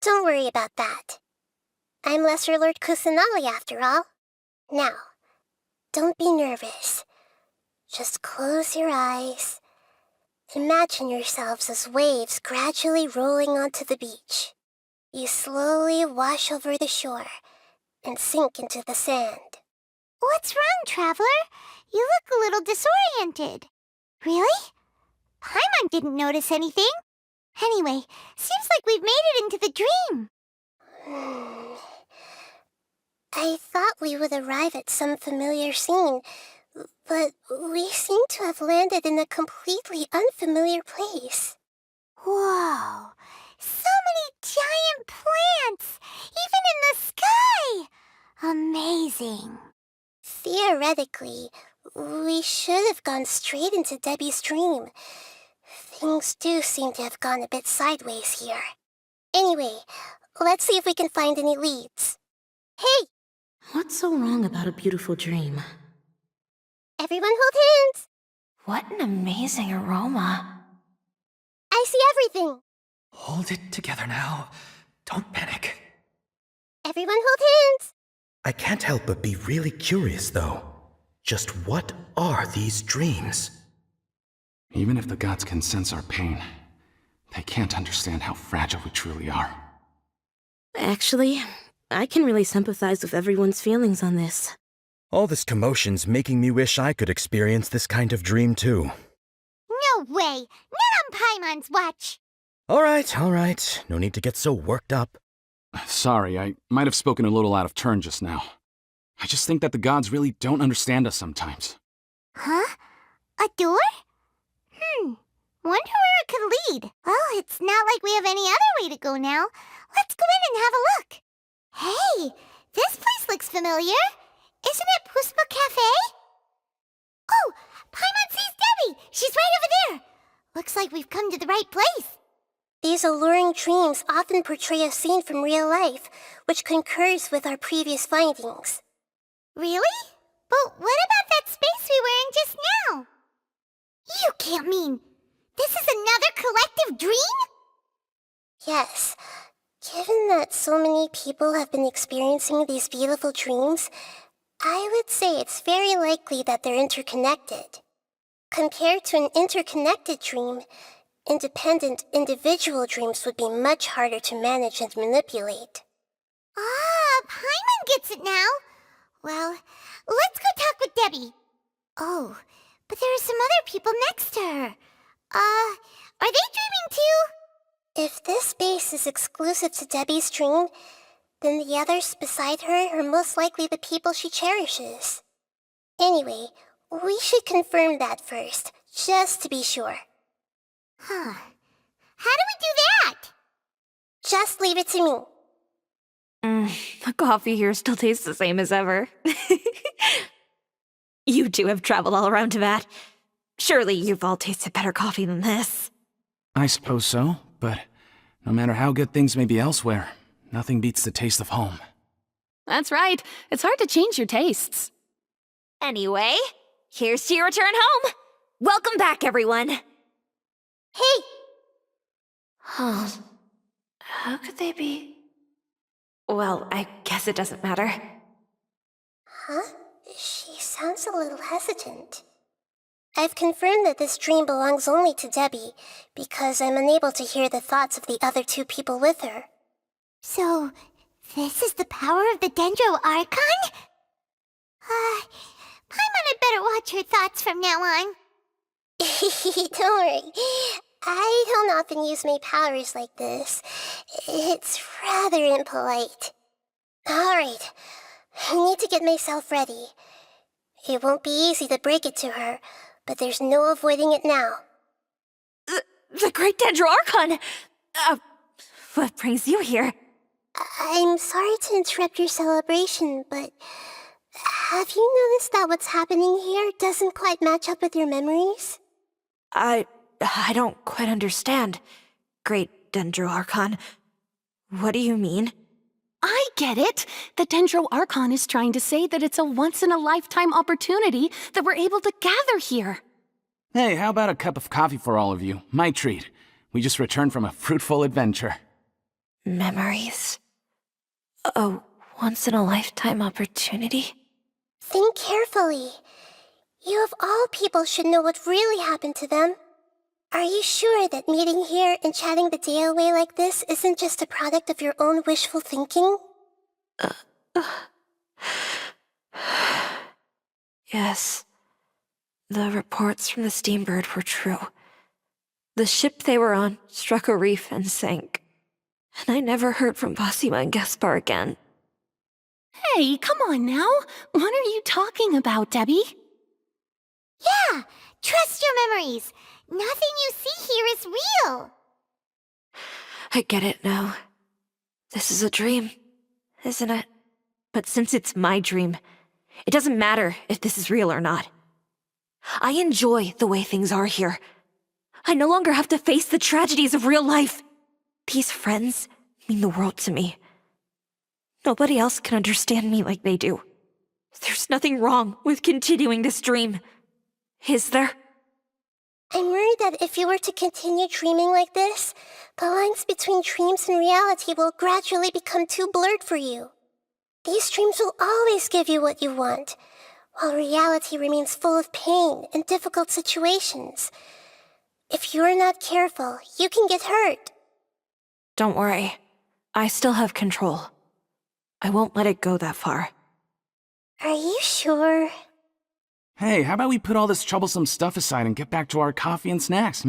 S9: Don't worry about that. I'm Lesser Lord Kusanali after all. Now, don't be nervous. Just close your eyes. Imagine yourselves as waves gradually rolling onto the beach. You slowly wash over the shore and sink into the sand.
S2: What's wrong, Traveler? You look a little disoriented. Really? Paimon didn't notice anything. Anyway, seems like we've made it into the dream.
S9: I thought we would arrive at some familiar scene, but we seem to have landed in a completely unfamiliar place.
S2: Whoa! So many giant plants! Even in the sky! Amazing.
S9: Theoretically, we should have gone straight into Debbie's dream. Things do seem to have gone a bit sideways here. Anyway, let's see if we can find any leads. Hey!
S6: What's so wrong about a beautiful dream?
S9: Everyone hold hands!
S7: What an amazing aroma.
S9: I see everything!
S1: Hold it together now. Don't panic.
S9: Everyone hold hands!
S8: I can't help but be really curious, though. Just what are these dreams?
S4: Even if the gods can sense our pain, they can't understand how fragile we truly are.
S6: Actually, I can really sympathize with everyone's feelings on this.
S8: All this commotion's making me wish I could experience this kind of dream, too.
S2: No way! Not on Paimon's watch!
S8: All right. No need to get so worked up.
S4: Sorry, I might have spoken a little out of turn just now. I just think that the gods really don't understand us sometimes.
S2: Huh? A door? Wonder where it could lead. Well, it's not like we have any other way to go now. Let's go in and have a look. Hey, this place looks familiar. Isn't it Puspa Cafe? Oh, Paimon sees Debbie. She's right over there. Looks like we've come to the right place.
S9: These alluring dreams often portray a scene from real life, which concurs with our previous findings.
S2: Really? But what about that space we were in just now? You can't mean this is another collective dream?
S9: Yes. Given that so many people have been experiencing these beautiful dreams, I would say it's very likely that they're interconnected. Compared to an interconnected dream, independent individual dreams would be much harder to manage and manipulate.
S2: Paimon gets it now. Well, let's go talk with Debbie. Oh, but there are some other people next to her. Are they dreaming too?
S9: If this space is exclusive to Debbie's dream, then the others beside her are most likely the people she cherishes. Anyway, we should confirm that first, just to be sure.
S2: Huh. How do we do that?
S9: Just leave it to me.
S7: The coffee here still tastes the same as ever. You two have traveled all around Tibet. Surely you've all tasted better coffee than this.
S4: I suppose so, but no matter how good things may be elsewhere, nothing beats the taste of home.
S10: That's right. It's hard to change your tastes.
S7: Anyway, here's to your return home. Welcome back, everyone.
S9: Hey!
S7: Huh. How could they be? Well, I guess it doesn't matter.
S9: Huh? She sounds a little hesitant. I've confirmed that this dream belongs only to Debbie, because I'm unable to hear the thoughts of the other two people with her.
S2: So, This is the power of the Dendro Archon? Paimon had better watch her thoughts from now on.
S9: Don't worry. I don't often use my powers like this. It's rather impolite. Alright, I need to get myself ready. It won't be easy to break it to her, but there's no avoiding it now.
S7: The Great Dendro Archon! What brings you here?
S9: I'm sorry to interrupt your celebration, but have you noticed that what's happening here doesn't quite match up with your memories?
S7: I don't quite understand, Great Dendro Archon. What do you mean?
S10: I get it. The Dendro Archon is trying to say that it's a once-in-a-lifetime opportunity that we're able to gather here.
S4: Hey, how about a cup of coffee for all of you? My treat. We just returned from a fruitful adventure.
S7: Memories. A once-in-a-lifetime opportunity?
S9: Think carefully. You of all people should know what really happened to them. Are you sure that meeting here and chatting the day away like this isn't just a product of your own wishful thinking?
S7: Yes. The reports from the Steambird were true. The ship they were on struck a reef and sank. And I never heard from Basima and Gaspar again.
S10: Hey, come on now. What are you talking about, Debbie?
S2: Yeah, trust your memories. Nothing you see here is real.
S7: I get it now. This is a dream, isn't it? But since it's my dream, it doesn't matter if this is real or not. I enjoy the way things are here. I no longer have to face the tragedies of real life. These friends mean the world to me. Nobody else can understand me like they do. There's nothing wrong with continuing this dream. Is there?
S9: I'm worried that if you were to continue dreaming like this, the lines between dreams and reality will gradually become too blurred for you. These dreams will always give you what you want, while reality remains full of pain and difficult situations. If you're not careful, you can get hurt.
S7: Don't worry. I still have control. I won't let it go that far.
S9: Are you sure?
S4: Hey, how about we put all this troublesome stuff aside and get back to our coffee and snacks,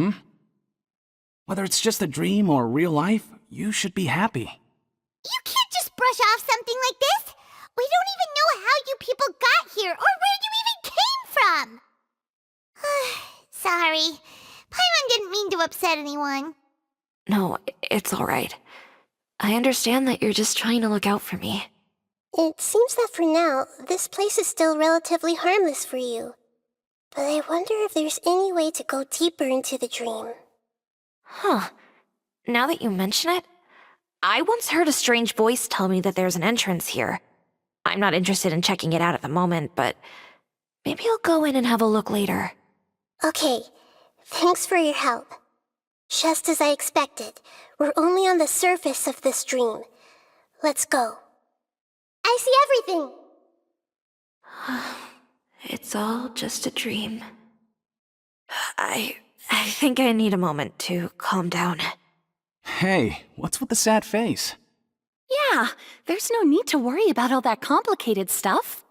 S4: Whether it's just a dream or real life, you should be happy.
S2: You can't just brush off something like this. We don't even know how you people got here or where you even came from. Sorry. Paimon didn't mean to upset anyone.
S7: No, it's all right. I understand that you're just trying to look out for me.
S9: It seems that for now, this place is still relatively harmless for you. But I wonder if there's any way to go deeper into the dream.
S7: Huh. Now that you mention it, I once heard a strange voice tell me that there's an entrance here. I'm not interested in checking it out at the moment, but maybe I'll go in and have a look later.
S9: Okay, thanks for your help. Just as I expected, we're only on the surface of this dream. Let's go. I see everything!
S7: It's all just a dream. I think I need a moment to calm down.
S4: Hey, what's with the sad face?
S10: Yeah, there's no need to worry about all that complicated stuff.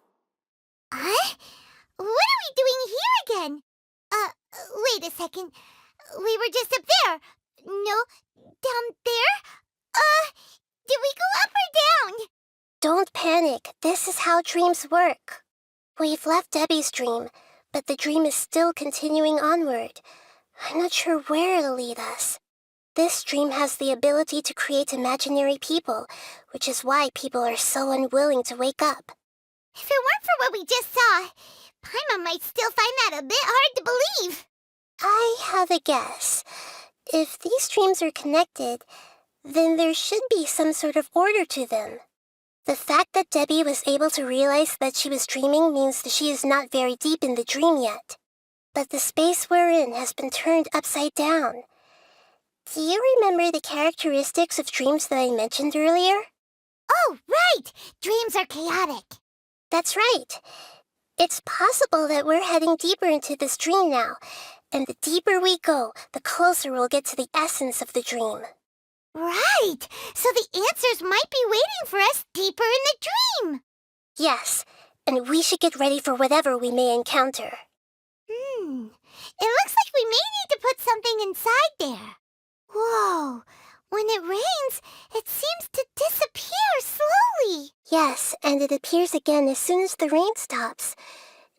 S2: Huh? What are we doing here again? Wait a second. We were just up there. No, down there? Did we go up or down?
S9: Don't panic. This is how dreams work. We've left Debbie's dream, but the dream is still continuing onward. I'm not sure where it'll lead us. This dream has the ability to create imaginary people, which is why people are so unwilling to wake up.
S2: If it weren't for what we just saw, Paimon might still find that a bit hard to believe.
S9: I have a guess. If these dreams are connected, then there should be some sort of order to them. The fact that Debbie was able to realize that she was dreaming means that she is not very deep in the dream yet. But the space we're in has been turned upside down. Do you remember the characteristics of dreams that I mentioned earlier?
S2: Oh, right! Dreams are chaotic.
S9: That's right. It's possible that we're heading deeper into this dream now, and the deeper we go, the closer we'll get to the essence of the dream.
S2: Right! So the answers might be waiting for us deeper in the dream!
S9: Yes, and we should get ready for whatever we may encounter.
S2: It looks like we may need to put something inside there. Whoa! When it rains, it seems to disappear slowly.
S9: Yes, and it appears again as soon as the rain stops.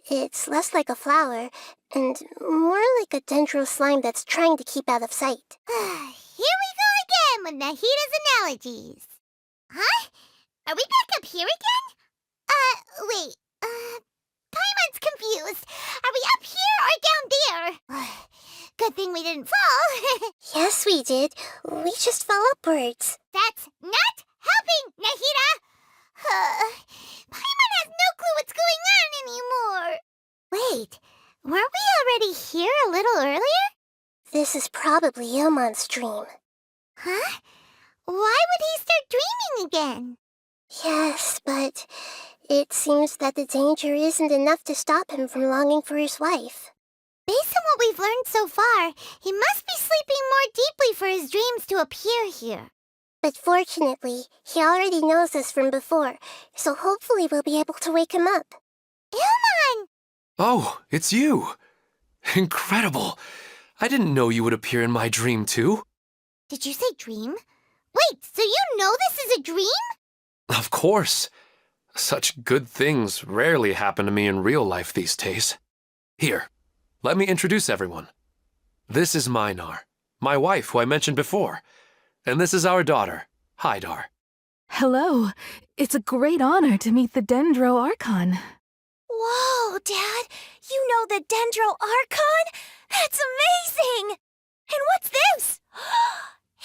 S9: It's less like a flower, and more like a dendro slime that's trying to keep out of sight.
S2: Here we go again with Nahita's analogies. Huh? Are we back up here again? Wait, Paimon's confused. Are we up here or down there? Good thing we didn't fall.
S9: Yes, we did. We just fell upwards.
S2: That's not helping, Nahita! Paimon has no clue what's going on anymore. Wait, weren't we already here a little earlier?
S9: This is probably Ilmon's dream.
S2: Huh? Why would he start dreaming again?
S9: Yes, but it seems that the danger isn't enough to stop him from longing for his wife.
S2: Based on what we've learned so far, he must be sleeping more deeply for his dreams to appear here.
S9: But fortunately, he already knows us from before, so hopefully we'll be able to wake him up.
S2: Ilmon!
S3: Oh, it's you! Incredible! I didn't know you would appear in my dream, too.
S2: Did you say dream? Wait, so you know this is a dream?
S3: Of course. Such good things rarely happen to me in real life these days. Here, let me introduce everyone. This is Minar, my wife who I mentioned before. And this is our daughter, Hydar.
S11: Hello. It's a great honor to meet the Dendro Archon.
S7: Whoa, Dad! You know the Dendro Archon? That's amazing! And what's this?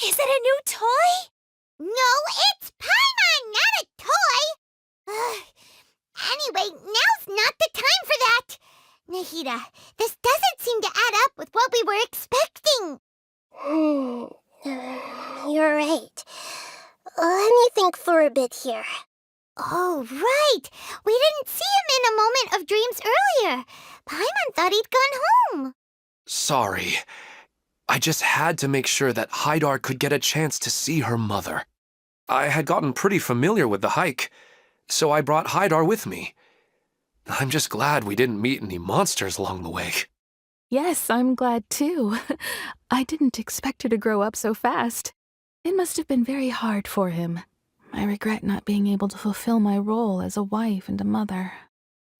S7: Is it a new toy?
S2: No, it's Paimon, not a toy! Anyway, now's not the time for that! Nahita, this doesn't seem to add up with what we were expecting.
S9: You're right. Let me think for a bit here.
S2: Oh, right! We didn't see him in a moment of dreams earlier. Paimon thought he'd gone home.
S3: Sorry. I just had to make sure that Hydar could get a chance to see her mother. I had gotten pretty familiar with the hike, so I brought Hydar with me. I'm just glad we didn't meet any monsters along the way.
S11: Yes, I'm glad too. I didn't expect her to grow up so fast. It must have been very hard for him. I regret not being able to fulfill my role as a wife and a mother.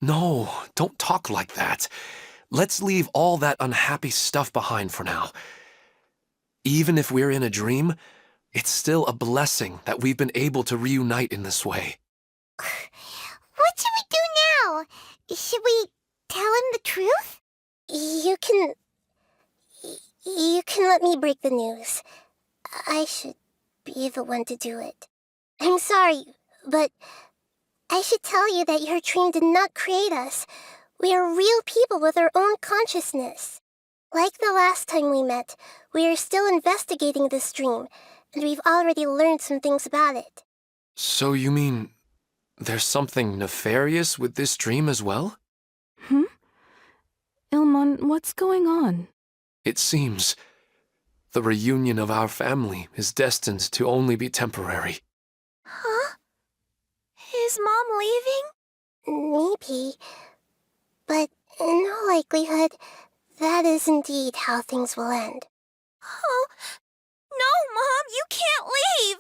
S3: No, don't talk like that. Let's leave all that unhappy stuff behind for now. Even if we're in a dream, it's still a blessing that we've been able to reunite in this way.
S2: What should we do now? Should we tell him the truth?
S9: You can let me break the news. I should be the one to do it. I'm sorry, but I should tell you that your dream did not create us. We are real people with our own consciousness. Like the last time we met, we are still investigating this dream, and we've already learned some things about it.
S3: So you mean there's something nefarious with this dream as well?
S11: Ilmon, what's going on?
S3: It seems the reunion of our family is destined to only be temporary.
S7: Huh? Is Mom leaving?
S9: Maybe. But in all likelihood, that is indeed how things will end.
S7: Oh, no, Mom, you can't leave!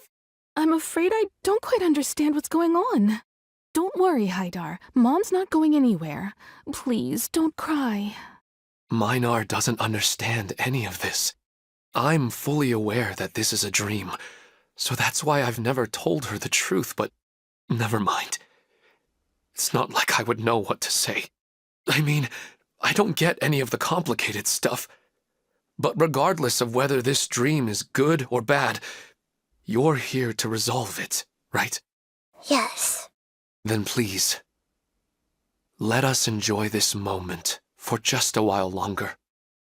S11: I'm afraid I don't quite understand what's going on. Don't worry, Hydar. Mom's not going anywhere. Please, don't cry.
S3: Minar doesn't understand any of this. I'm fully aware that this is a dream, so that's why I've never told her the truth, but never mind. It's not like I would know what to say. I mean, I don't get any of the complicated stuff. But regardless of whether this dream is good or bad, you're here to resolve it, right?
S9: Yes.
S3: Then please, let us enjoy this moment for just a while longer.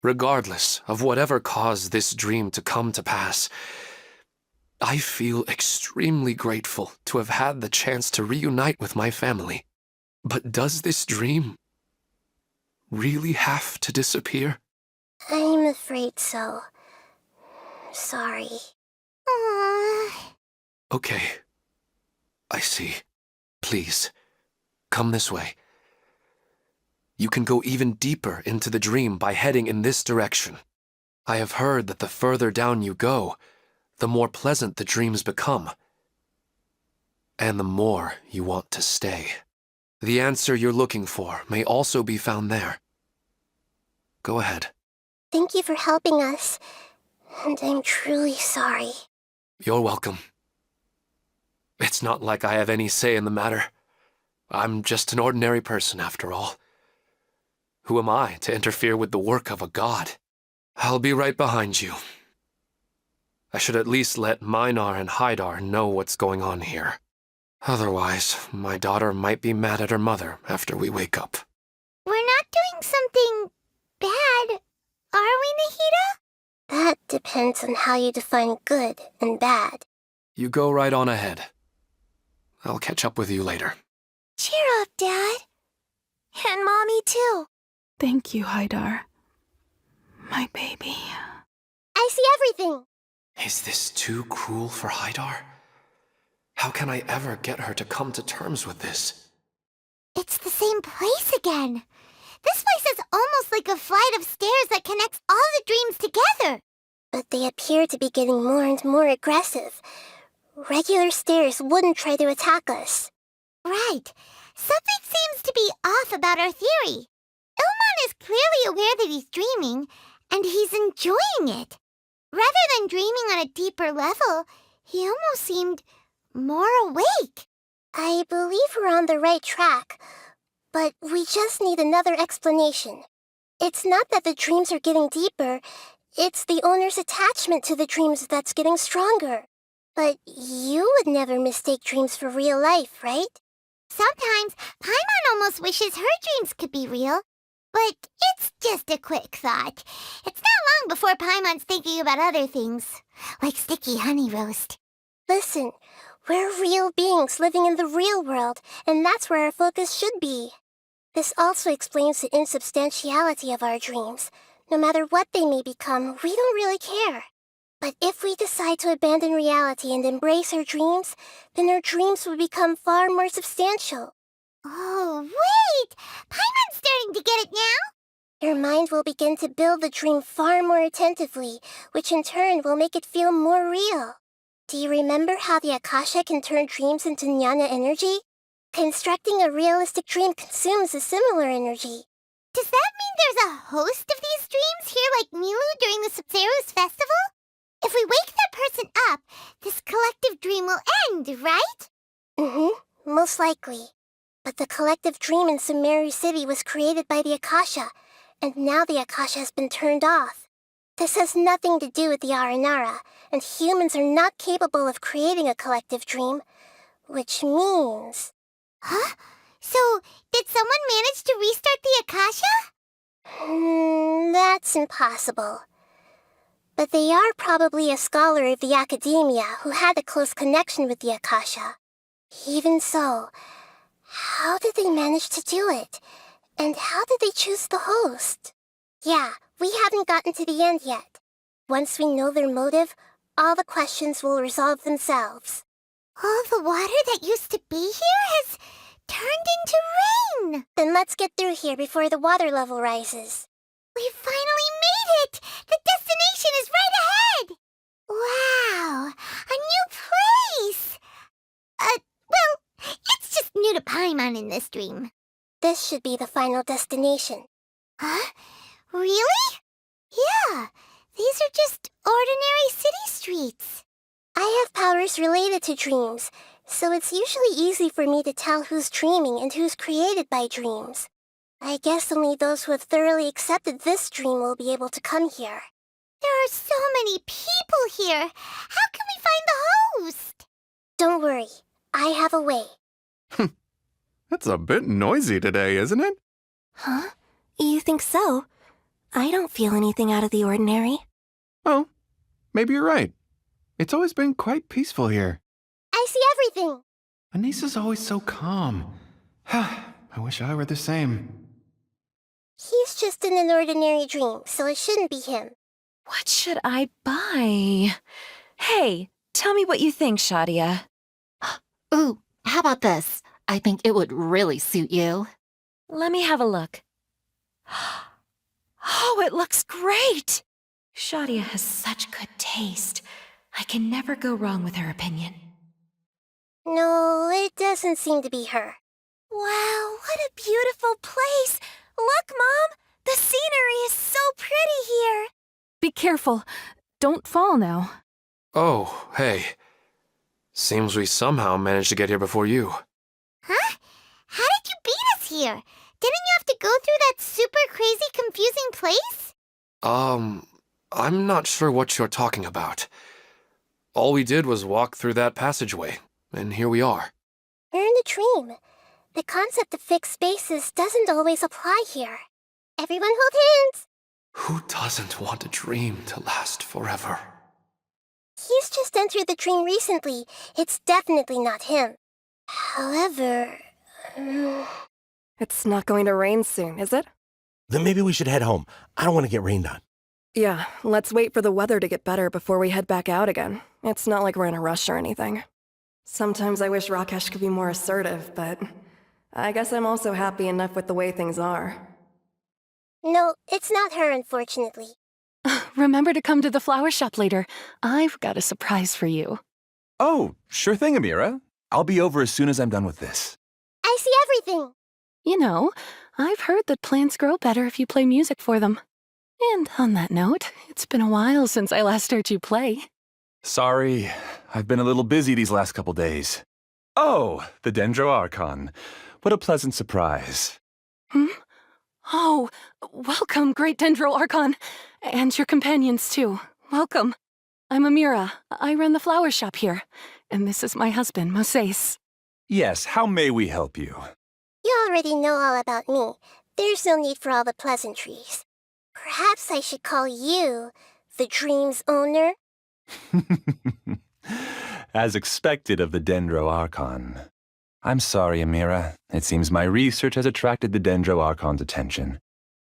S3: Regardless of whatever caused this dream to come to pass, I feel extremely grateful to have had the chance to reunite with my family. But does this dream really have to disappear?
S9: I'm afraid so. Sorry.
S2: Aww.
S3: Okay. I see. Please, come this way. You can go even deeper into the dream by heading in this direction. I have heard that the further down you go, the more pleasant the dreams become, and the more you want to stay. The answer you're looking for may also be found there. Go ahead.
S9: Thank you for helping us, and I'm truly sorry.
S3: You're welcome. It's not like I have any say in the matter. I'm just an ordinary person, after all. Who am I to interfere with the work of a god? I'll be right behind you. I should at least let Minar and Haidar know what's going on here. Otherwise, my daughter might be mad at her mother after we wake up.
S2: We're not doing something bad, are we, Nahida?
S9: That depends on how you define good and bad.
S3: You go right on ahead. I'll catch up with you later.
S2: Cheer up, Dad. And Mommy, too.
S11: Thank you, Haidar. My baby.
S9: I see everything.
S3: Is this too cruel for Haidar? How can I ever get her to come to terms with this?
S2: It's the same place again. This place is almost like a flight of stairs that connects all the dreams together.
S9: But they appear to be getting more and more aggressive. Regular stairs wouldn't try to attack us.
S2: Right. Something seems to be off about our theory. Ilmon is clearly aware that he's dreaming, and he's enjoying it. Rather than dreaming on a deeper level, he almost seemed more awake.
S9: I believe we're on the right track, but we just need another explanation. It's not that the dreams are getting deeper, it's the owner's attachment to the dreams that's getting stronger. But you would never mistake dreams for real life, right?
S2: Sometimes, Paimon almost wishes her dreams could be real. But it's just a quick thought. It's not long before Paimon's thinking about other things, like sticky honey roast.
S9: Listen, we're real beings living in the real world, and that's where our focus should be. This also explains the insubstantiality of our dreams. No matter what they may become, we don't really care. But if we decide to abandon reality and embrace our dreams, then our dreams will become far more substantial.
S2: Oh, wait! Paimon's starting to get it now?
S9: Your mind will begin to build the dream far more attentively, which in turn will make it feel more real. Do you remember how the Akasha can turn dreams into jnana energy? Constructing a realistic dream consumes a similar energy.
S2: Does that mean there's a host of these dreams here like Milu during the Subzero's festival? If we wake that person up, this collective dream will end, right?
S9: Most likely. But the collective dream in Sumeru City was created by the Akasha, and now the Akasha has been turned off. This has nothing to do with the Aranara, and humans are not capable of creating a collective dream, which means...
S2: Huh? So, did someone manage to restart the Akasha?
S9: That's impossible. But they are probably a scholar of the academia who had a close connection with the Akasha. Even so, how did they manage to do it? And how did they choose the host? Yeah, we haven't gotten to the end yet. Once we know their motive, all the questions will resolve themselves.
S2: All the water that used to be here has turned into rain!
S9: Then let's get through here before the water level rises.
S2: We finally made it! The destination is right ahead! Wow! A new place! Well, it's just new to Paimon in this dream.
S9: This should be the final destination.
S2: Huh? Really? Yeah, these are just ordinary city streets.
S9: I have powers related to dreams, so it's usually easy for me to tell who's dreaming and who's created by dreams. I guess only those who have thoroughly accepted this dream will be able to come here.
S2: There are so many people here. How can we find the host?
S9: Don't worry, I have a way.
S12: It's a bit noisy today, isn't it?
S6: Huh? You think so? I don't feel anything out of the ordinary.
S12: Oh, maybe you're right. It's always been quite peaceful here.
S9: I see everything.
S12: Anissa's always so calm. I wish I were the same.
S9: He's just in an ordinary dream, so it shouldn't be him.
S7: What should I buy? Hey, Tell me what you think, Shadia.
S13: Ooh, how about this? I think it would really suit you.
S7: Let me have a look. Oh, it looks great! Shadia has such good taste. I can never go wrong with her opinion.
S9: No, it doesn't seem to be her.
S7: Wow, what a beautiful place! Look, Mom! The scenery is so pretty here!
S11: Be careful. Don't fall now.
S3: Oh, hey. Seems we somehow managed to get here before you.
S2: Huh? How did you beat us here? Didn't you have to go through that super crazy, confusing place?
S3: I'm not sure what you're talking about. All we did was walk through that passageway, and here we are.
S9: We're in a dream. The concept of fixed spaces doesn't always apply here. Everyone hold hands.
S3: Who doesn't want a dream to last forever?
S9: He's just entered the dream recently. It's definitely not him. However...
S14: It's not going to rain soon, is it?
S15: Then maybe we should head home. I don't want to get rained on.
S14: Yeah, let's wait for the weather to get better before we head back out again. It's not like we're in a rush or anything. Sometimes I wish Rakesh could be more assertive, but I guess I'm also happy enough with the way things are.
S9: No, it's not her, unfortunately.
S10: Remember to come to the flower shop later. I've got a surprise for you.
S16: Oh, sure thing, Amira. I'll be over as soon as I'm done with this.
S9: I see everything.
S10: You know, I've heard that plants grow better if you play music for them. And on that note, it's been a while since I last heard you play.
S16: Sorry, I've been a little busy these last couple days. Oh, the Dendro Archon. What a pleasant surprise.
S10: Hmm? Oh, welcome, Great Dendro Archon. And your companions, too. Welcome. I'm Amira. I run the flower shop here. And this is my husband, Moses.
S16: Yes, how may we help you?
S9: You already know all about me. There's no need for all the pleasantries. Perhaps I should call you the dream's owner?
S16: As expected of the Dendro Archon. I'm sorry, Amira. It seems my research has attracted the Dendro Archon's attention.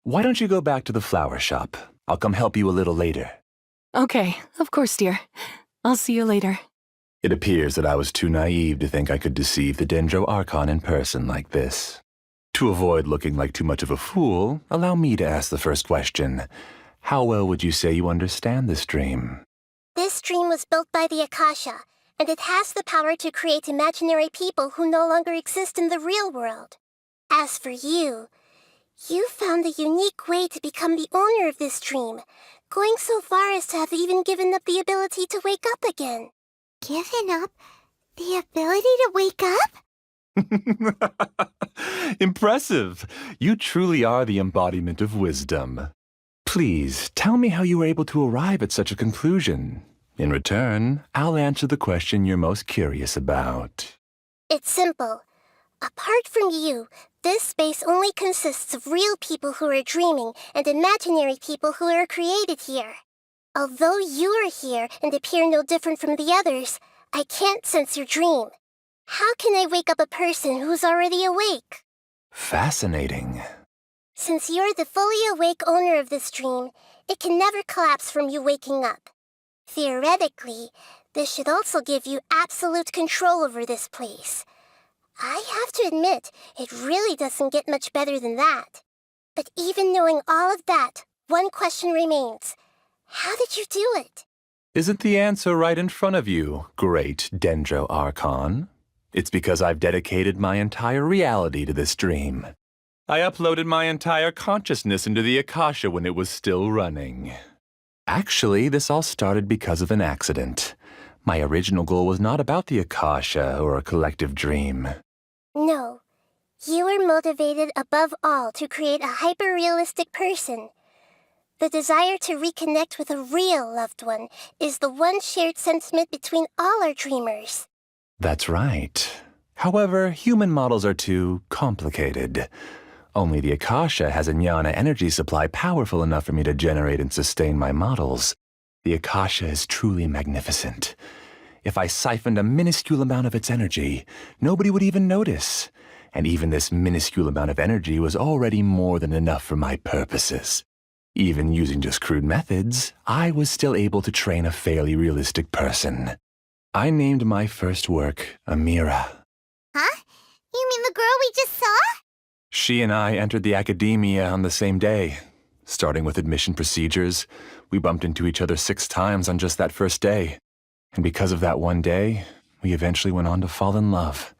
S16: Why don't you go back to the flower shop? I'll come help you a little later.
S10: Okay, of course, dear. I'll see you later.
S16: It appears that I was too naive to think I could deceive the Dendro Archon in person like this. To avoid looking like too much of a fool, allow me to ask the first question. How well would you say you understand this dream?
S9: This dream was built by the Akasha, and it has the power to create imaginary people who no longer exist in the real world. As for you, you found a unique way to become the owner of this dream, going so far as to have even given up the ability to wake up again.
S2: Given up the ability to wake up?
S16: Impressive! You truly are the embodiment of wisdom. Please, tell me how you were able to arrive at such a conclusion. In return, I'll answer the question you're most curious about.
S9: It's simple. Apart from you, this space only consists of real people who are dreaming and imaginary people who are created here. Although you are here and appear no different from the others, I can't sense your dream. How can I wake up a person who's already awake?
S16: Fascinating.
S9: Since you're the fully awake owner of this dream, it can never collapse from you waking up. Theoretically, this should also give you absolute control over this place. I have to admit, it really doesn't get much better than that. But even knowing all of that, one question remains. How did you do it?
S16: Isn't the answer right in front of you, great Dendro Archon? It's because I've dedicated my entire reality to this dream. I uploaded my entire consciousness into the Akasha when it was still running. Actually, this all started because of an accident. My original goal was not about the Akasha or a collective dream.
S9: No. You were motivated above all to create a hyper-realistic person. The desire to reconnect with a real loved one is the one shared sentiment between all our dreamers.
S16: That's right. However, human models are too complicated. Only the Akasha has a jnana energy supply powerful enough for me to generate and sustain my models. The Akasha is truly magnificent. If I siphoned a minuscule amount of its energy, nobody would even notice. And even this minuscule amount of energy was already more than enough for my purposes. Even using just crude methods, I was still able to train a fairly realistic person. I named my first work Amira.
S2: Huh? You mean the girl we just saw?
S16: She and I entered the academia on the same day. Starting with admission procedures, we bumped into each other 6 times on just that first day. And because of that one day, we eventually went on to fall in love.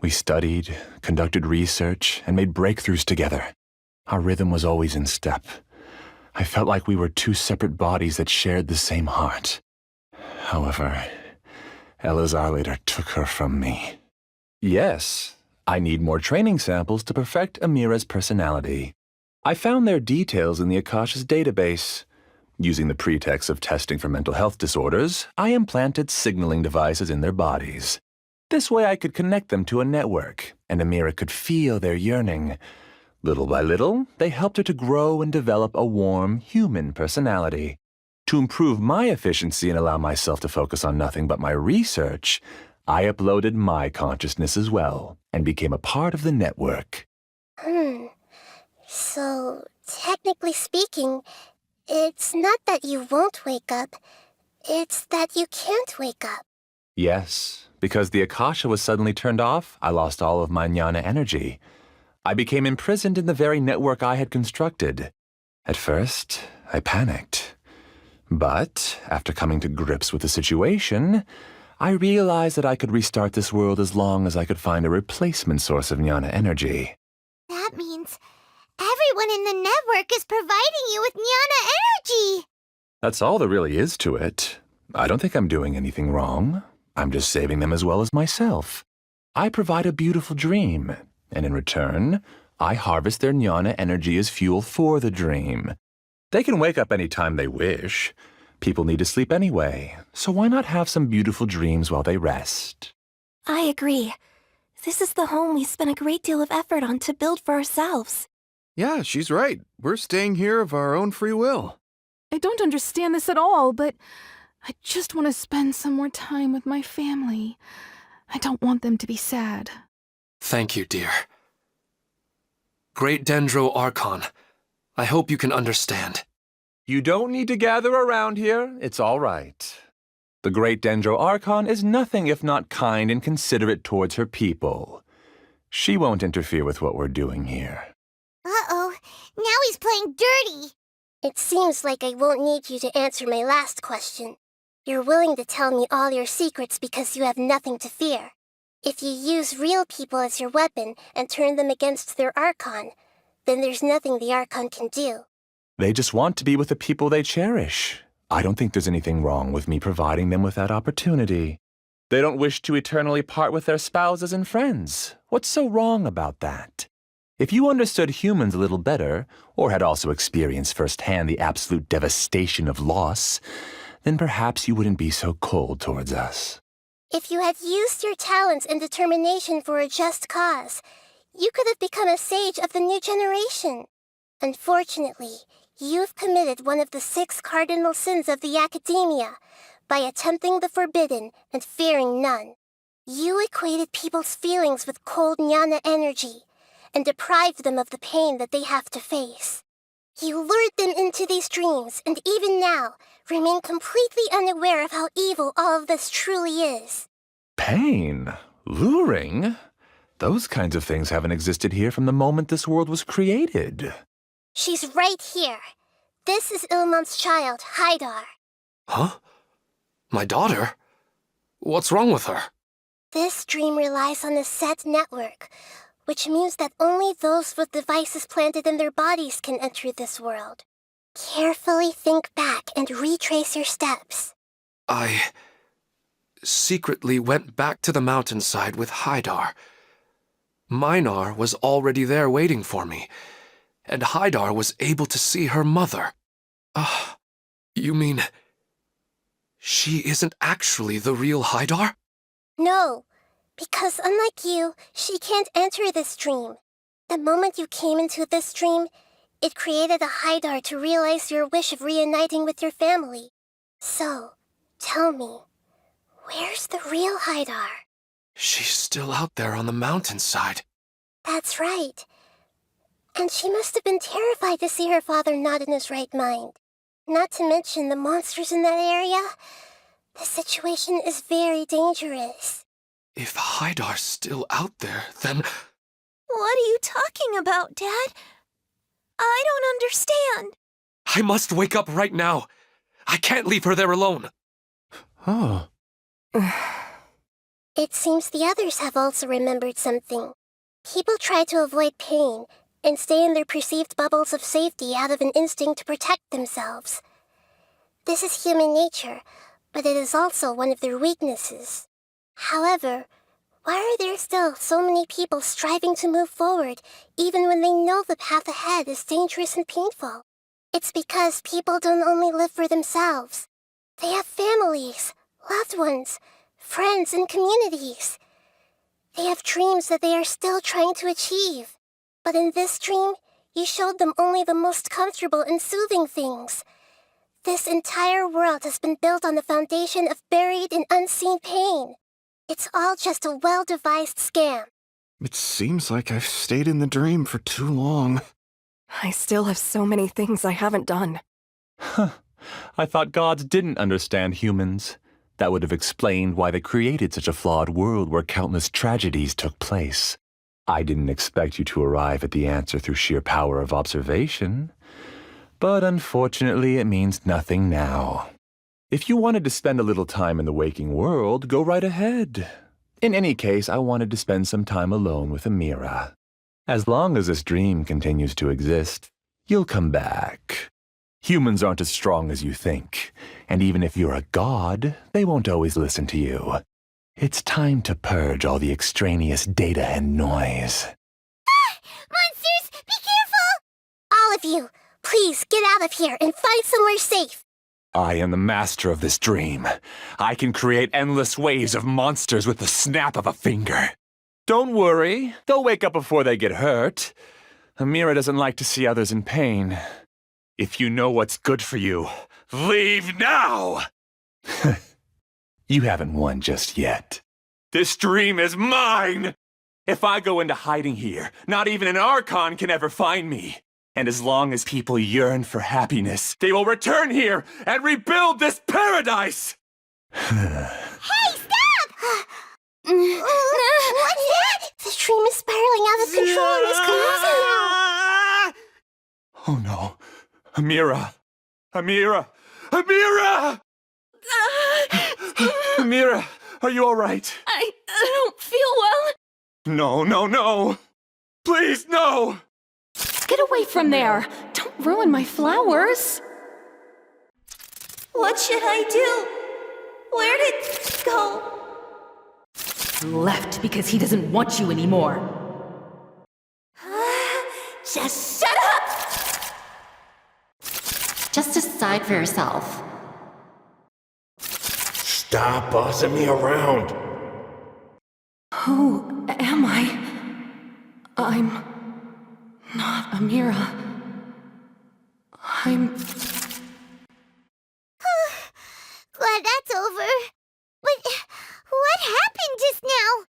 S16: We studied, conducted research, and made breakthroughs together. Our rhythm was always in step. I felt like we were 2 separate bodies that shared the same heart. However, Elazar later took her from me. Yes, I need more training samples to perfect Amira's personality. I found their details in the Akasha's database. Using the pretext of testing for mental health disorders, I implanted signaling devices in their bodies. This way I could connect them to a network, and Amira could feel their yearning. Little by little, they helped her to grow and develop a warm, human personality. To improve my efficiency and allow myself to focus on nothing but my research, I uploaded my consciousness as well, and became a part of the network.
S9: So, technically speaking, it's not that you won't wake up, it's that you can't wake up.
S16: Yes, because the Akasha was suddenly turned off, I lost all of my jnana energy. I became imprisoned in the very network I had constructed. At first, I panicked. But, after coming to grips with the situation, I realized that I could restart this world as long as I could find a replacement source of jnana energy.
S2: That means everyone in the network is providing you with jnana energy!
S16: That's all there really is to it. I don't think I'm doing anything wrong. I'm just saving them as well as myself. I provide a beautiful dream, and in return, I harvest their jnana energy as fuel for the dream. They can wake up any time they wish. People need to sleep anyway, so why not have some beautiful dreams while they rest?
S6: I agree. This is the home we spent a great deal of effort on to build for ourselves.
S12: Yeah, she's right. We're staying here of our own free will.
S11: I don't understand this at all, but I just want to spend some more time with my family. I don't want them to be sad.
S3: Thank you, dear. Great Dendro Archon, I hope you can understand.
S16: You don't need to gather around here. It's all right. The great Dendro Archon is nothing if not kind and considerate towards her people. She won't interfere with what we're doing here.
S2: Uh-oh, now he's playing dirty.
S9: It seems like I won't need you to answer my last question. You're willing to tell me all your secrets because you have nothing to fear. If you use real people as your weapon and turn them against their Archon, then there's nothing the Archon can do.
S16: They just want to be with the people they cherish. I don't think there's anything wrong with me providing them with that opportunity. They don't wish to eternally part with their spouses and friends. What's so wrong about that? If you understood humans a little better, or had also experienced firsthand the absolute devastation of loss, then perhaps you wouldn't be so cold towards us.
S9: If you had used your talents and determination for a just cause, you could have become a sage of the new generation. Unfortunately, you've committed one of the 6 cardinal sins of the academia by attempting the forbidden and fearing none. You equated people's feelings with cold jnana energy and deprived them of the pain that they have to face. You lured them into these dreams and even now remain completely unaware of how evil all of this truly is.
S16: Pain? Luring? Those kinds of things haven't existed here from the moment this world was created.
S9: She's right here. This is Ilmon's child, Haidar.
S3: Huh? My daughter? What's wrong with her?
S9: This dream relies on a set network, which means that only those with devices planted in their bodies can enter this world. Carefully think back and retrace your steps.
S3: I secretly went back to the mountainside with Haidar. Minar was already there waiting for me, and Haidar was able to see her mother. You mean she isn't actually the real Haidar?
S9: No, because unlike you, she can't enter this dream. The moment you came into this dream, it created a Haidar to realize your wish of reuniting with your family. So, tell me, where's the real Haidar?
S3: She's still out there on the mountainside.
S9: That's right. And she must have been terrified to see her father not in his right mind. Not to mention the monsters in that area. The situation is very dangerous.
S3: If Hydar's still out there, then...
S6: What are you talking about, Dad? I don't understand.
S3: I must wake up right now. I can't leave her there alone.
S12: Oh.
S9: It seems the others have also remembered something. People try to avoid pain and stay in their perceived bubbles of safety out of an instinct to protect themselves. This is human nature, but it is also one of their weaknesses. However, why are there still so many people striving to move forward, even when they know the path ahead is dangerous and painful? It's because people don't only live for themselves. They have families, loved ones, friends, and communities. They have dreams that they are still trying to achieve. But in this dream, you showed them only the most comfortable and soothing things. This entire world has been built on the foundation of buried and unseen pain. It's all just a well-devised scam.
S12: It seems like I've stayed in the dream for too long.
S14: I still have so many things I haven't done.
S16: Huh. I thought gods didn't understand humans. That would have explained why they created such a flawed world where countless tragedies took place. I didn't expect you to arrive at the answer through sheer power of observation. But unfortunately, it means nothing now. If you wanted to spend a little time in the waking world, go right ahead. In any case, I wanted to spend some time alone with Amira. As long as this dream continues to exist, you'll come back. Humans aren't as strong as you think, and even if you're a god, they won't always listen to you. It's time to purge all the extraneous data and noise.
S2: Monsters, be careful!
S9: All of you, please get out of here and find somewhere safe.
S16: I am the master of this dream. I can create endless waves of monsters with the snap of a finger. Don't worry, they'll wake up before they get hurt. Amira doesn't like to see others in pain. If you know what's good for you, leave now! You haven't won just yet. This dream is mine! If I go into hiding here, not even an Archon can ever find me. And as long as people yearn for happiness, they will return here and rebuild this paradise!
S2: Hey, stop!
S9: What's that? The dream is spiraling out of control and is collapsing now.
S16: Oh no. Amira! Amira! Amira! Amira, are you all right?
S6: I don't feel well.
S16: No, no, no! Please, no!
S10: Get away from there! Don't ruin my flowers!
S6: What should I do? Where did it go?
S17: Left because he doesn't want you anymore.
S6: Just shut up!
S13: Just decide for yourself.
S15: Stop bossing me around.
S10: Who am I? I'm not Amira. I'm...
S2: Glad that's over. But what happened just now?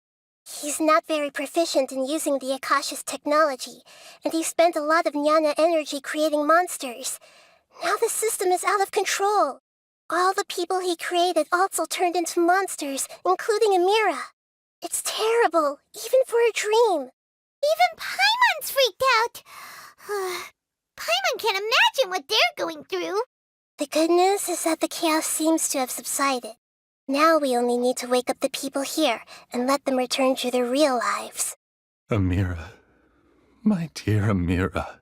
S9: He's not very proficient in using the Akasha's technology, and he spent a lot of jnana energy creating monsters. Now the system is out of control. All the people he created also turned into monsters, including Amira. It's terrible, even for a dream.
S2: Even Paimon's freaked out. Paimon can't imagine what they're going through.
S9: The good news is that the chaos seems to have subsided. Now we only need to wake up the people here and let them return to their real lives.
S16: Amira. My dear Amira.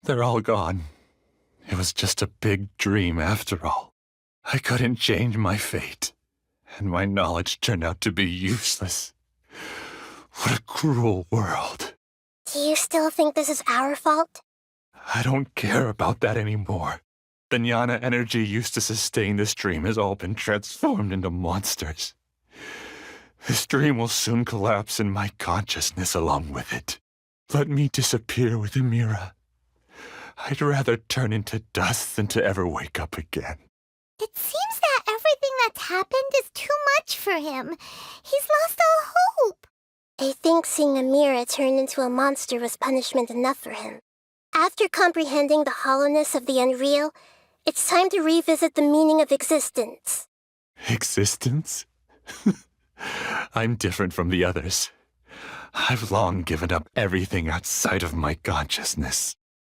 S16: They're all gone. It was just a big dream after all. I couldn't change my fate, and my knowledge turned out to be useless. What a cruel world.
S9: Do you still think this is our fault?
S16: I don't care about that anymore. The jnana energy used to sustain this dream has all been transformed into monsters. This dream will soon collapse and my consciousness along with it. Let me disappear with Amira. I'd rather turn into dust than to ever wake up again.
S2: It seems that everything that's happened is too much for him. He's lost all hope.
S9: I think seeing Amira turn into a monster was punishment enough for him. After comprehending the hollowness of the unreal, it's time to revisit the meaning of existence.
S16: Existence? I'm different from the others. I've long given up everything outside of my consciousness.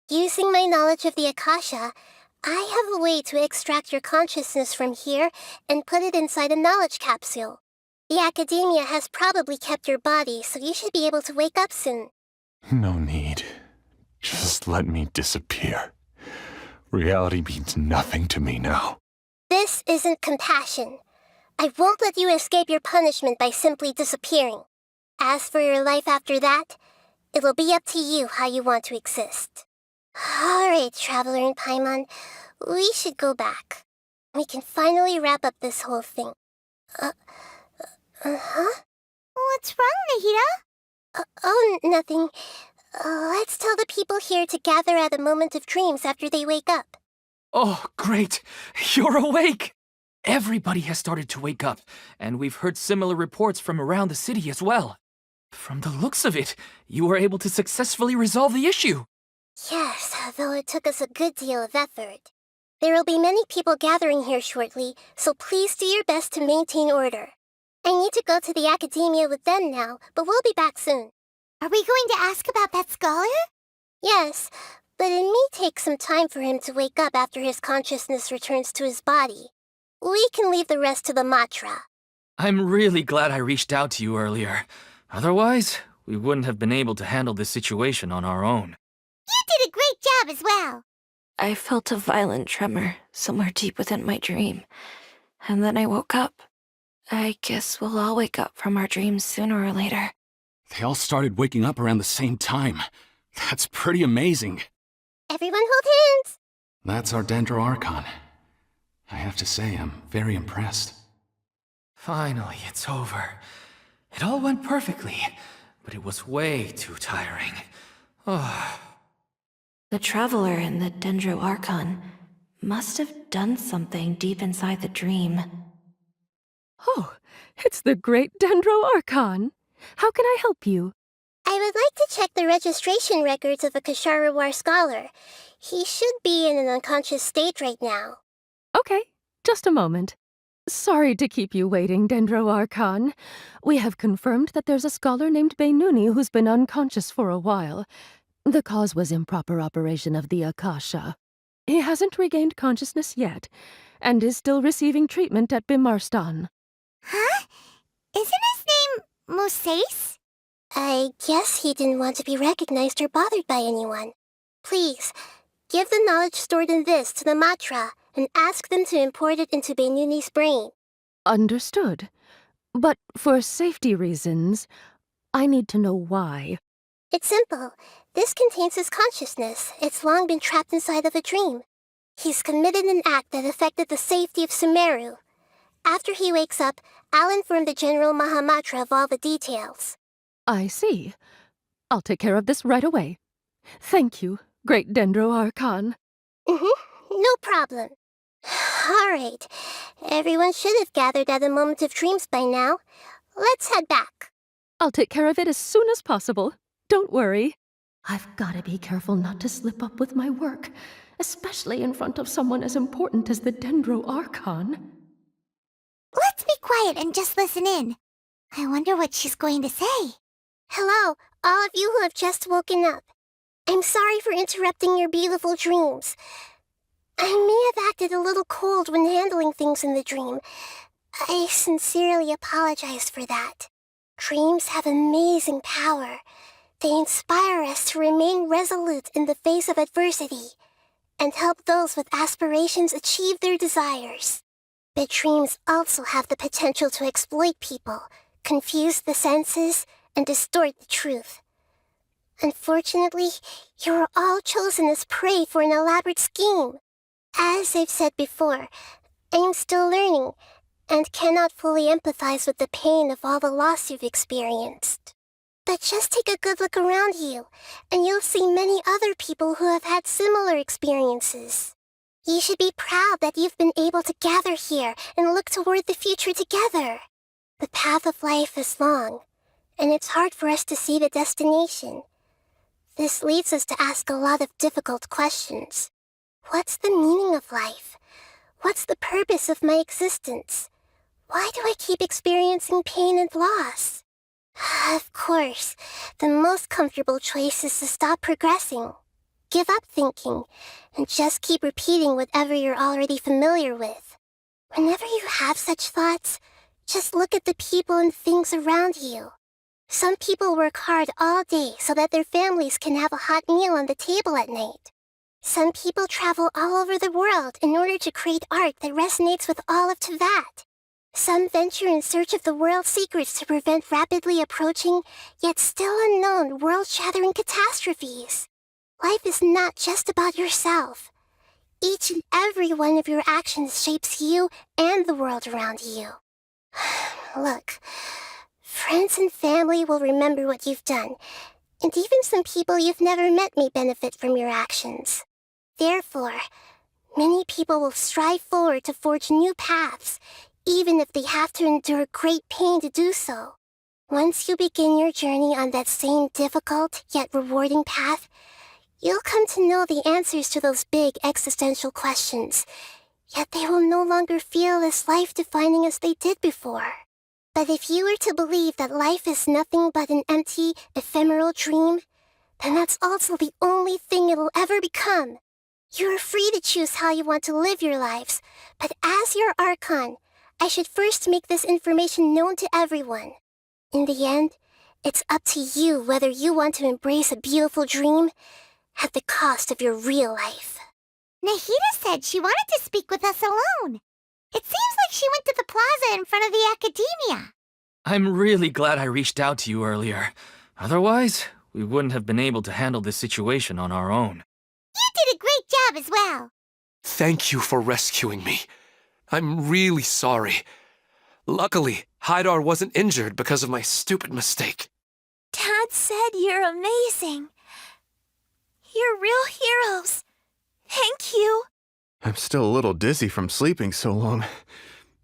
S9: Using my knowledge of the Akasha, I have a way to extract your consciousness from here and put it inside a knowledge capsule. The academia has probably kept your body, so you should be able to wake up soon.
S16: No need. Just let me disappear. Reality means nothing to me now.
S9: This isn't compassion. I won't let you escape your punishment by simply disappearing. As for your life after that, it'll be up to you how you want to exist. Alright, Traveler and Paimon, we should go back. We can finally wrap up this whole thing.
S2: What's wrong, Nahida?
S9: Oh, nothing. Let's tell the people here to gather at a moment of dreams after they wake up.
S1: Oh, great! You're awake! Everybody has started to wake up, and we've heard similar reports from around the city as well. From the looks of it, you were able to successfully resolve the issue.
S9: Yes, though it took us a good deal of effort. There will be many people gathering here shortly, so please do your best to maintain order. I need to go to the academia with them now, but we'll be back soon.
S2: Are we going to ask about that scholar?
S9: Yes, but it may take some time for him to wake up after his consciousness returns to his body. We can leave the rest to the Matra.
S1: I'm really glad I reached out to you earlier. Otherwise, we wouldn't have been able to handle this situation on our own.
S2: You did a great job as well.
S7: I felt a violent tremor somewhere deep within my dream, and then I woke up. I guess we'll all wake up from our dreams sooner or later.
S4: They all started waking up around the same time. That's pretty amazing.
S9: Everyone hold hands!
S4: That's our Dendro Archon. I have to say, I'm very impressed.
S1: Finally, it's over. It all went perfectly, but it was way too tiring. Oh.
S7: The Traveler and the Dendro Archon must have done something deep inside the dream.
S11: Oh, it's the great Dendro Archon. How can I help you?
S9: I would like to check the registration records of a Kasharawar scholar. He should be in an unconscious state right now.
S11: Okay, just a moment. Sorry to keep you waiting, Dendro Archon. We have confirmed that there's a scholar named Beinuni who's been unconscious for a while. The cause was improper operation of the Akasha. He hasn't regained consciousness yet, and is still receiving treatment at Bimarstan.
S2: Huh? Isn't his name Moses?
S9: I guess he didn't want to be recognized or bothered by anyone. Please, give the knowledge stored in this to the Matra and ask them to import it into Beinuni's brain.
S11: Understood. But for safety reasons, I need to know why.
S9: It's simple. This contains his consciousness. It's long been trapped inside of a dream. He's committed an act that affected the safety of Sumeru. After he wakes up, I'll inform the General Mahamatra of all the details.
S11: I see. I'll take care of this right away. Thank you, great Dendro Archon.
S9: No problem. All right. Everyone should have gathered at a moment of dreams by now. Let's head back.
S11: I'll take care of it as soon as possible. Don't worry. I've got to be careful not to slip up with my work, especially in front of someone as important as the Dendro Archon.
S2: Let's be quiet and just listen in. I wonder what she's going to say.
S9: Hello, all of you who have just woken up. I'm sorry for interrupting your beautiful dreams. I may have acted a little cold when handling things in the dream. I sincerely apologize for that. Dreams have amazing power. They inspire us to remain resolute in the face of adversity and help those with aspirations achieve their desires. But dreams also have the potential to exploit people, confuse the senses, and distort the truth. Unfortunately, you are all chosen as prey for an elaborate scheme. As I've said before, I am still learning and cannot fully empathize with the pain of all the loss you've experienced. But just take a good look around you, and you'll see many other people who have had similar experiences. You should be proud that you've been able to gather here and look toward the future together. The path of life is long, and it's hard for us to see the destination. This leads us to ask a lot of difficult questions. What's the meaning of life? What's the purpose of my existence? Why do I keep experiencing pain and loss? Of course, the most comfortable choice is to stop progressing. Give up thinking, and just keep repeating whatever you're already familiar with. Whenever you have such thoughts, just look at the people and things around you. Some people work hard all day so that their families can have a hot meal on the table at night. Some people travel all over the world in order to create art that resonates with all of Teyvat. Some venture in search of the world's secrets to prevent rapidly approaching, yet still unknown, world-shattering catastrophes. Life is not just about yourself. Each and every one of your actions shapes you and the world around you. Look, friends and family will remember what you've done, and even some people you've never met may benefit from your actions. Therefore, many people will strive forward to forge new paths, even if they have to endure great pain to do so. Once you begin your journey on that same difficult yet rewarding path, you'll come to know the answers to those big existential questions, yet they will no longer feel as life-defining as they did before. But if you were to believe that life is nothing but an empty, ephemeral dream, then that's also the only thing it'll ever become. You are free to choose how you want to live your lives, but as your Archon, I should first make this information known to everyone. In the end, it's up to you whether you want to embrace a beautiful dream at the cost of your real life.
S2: Nahida said she wanted to speak with us alone. It seems like she went to the plaza in front of the academia.
S1: I'm really glad I reached out to you earlier. Otherwise, we wouldn't have been able to handle this situation on our own.
S2: You did a great job as well.
S3: Thank you for rescuing me. I'm really sorry. Luckily, Haidar wasn't injured because of my stupid mistake.
S2: Dad said you're amazing. You're real heroes. Thank you.
S12: I'm still a little dizzy from sleeping so long.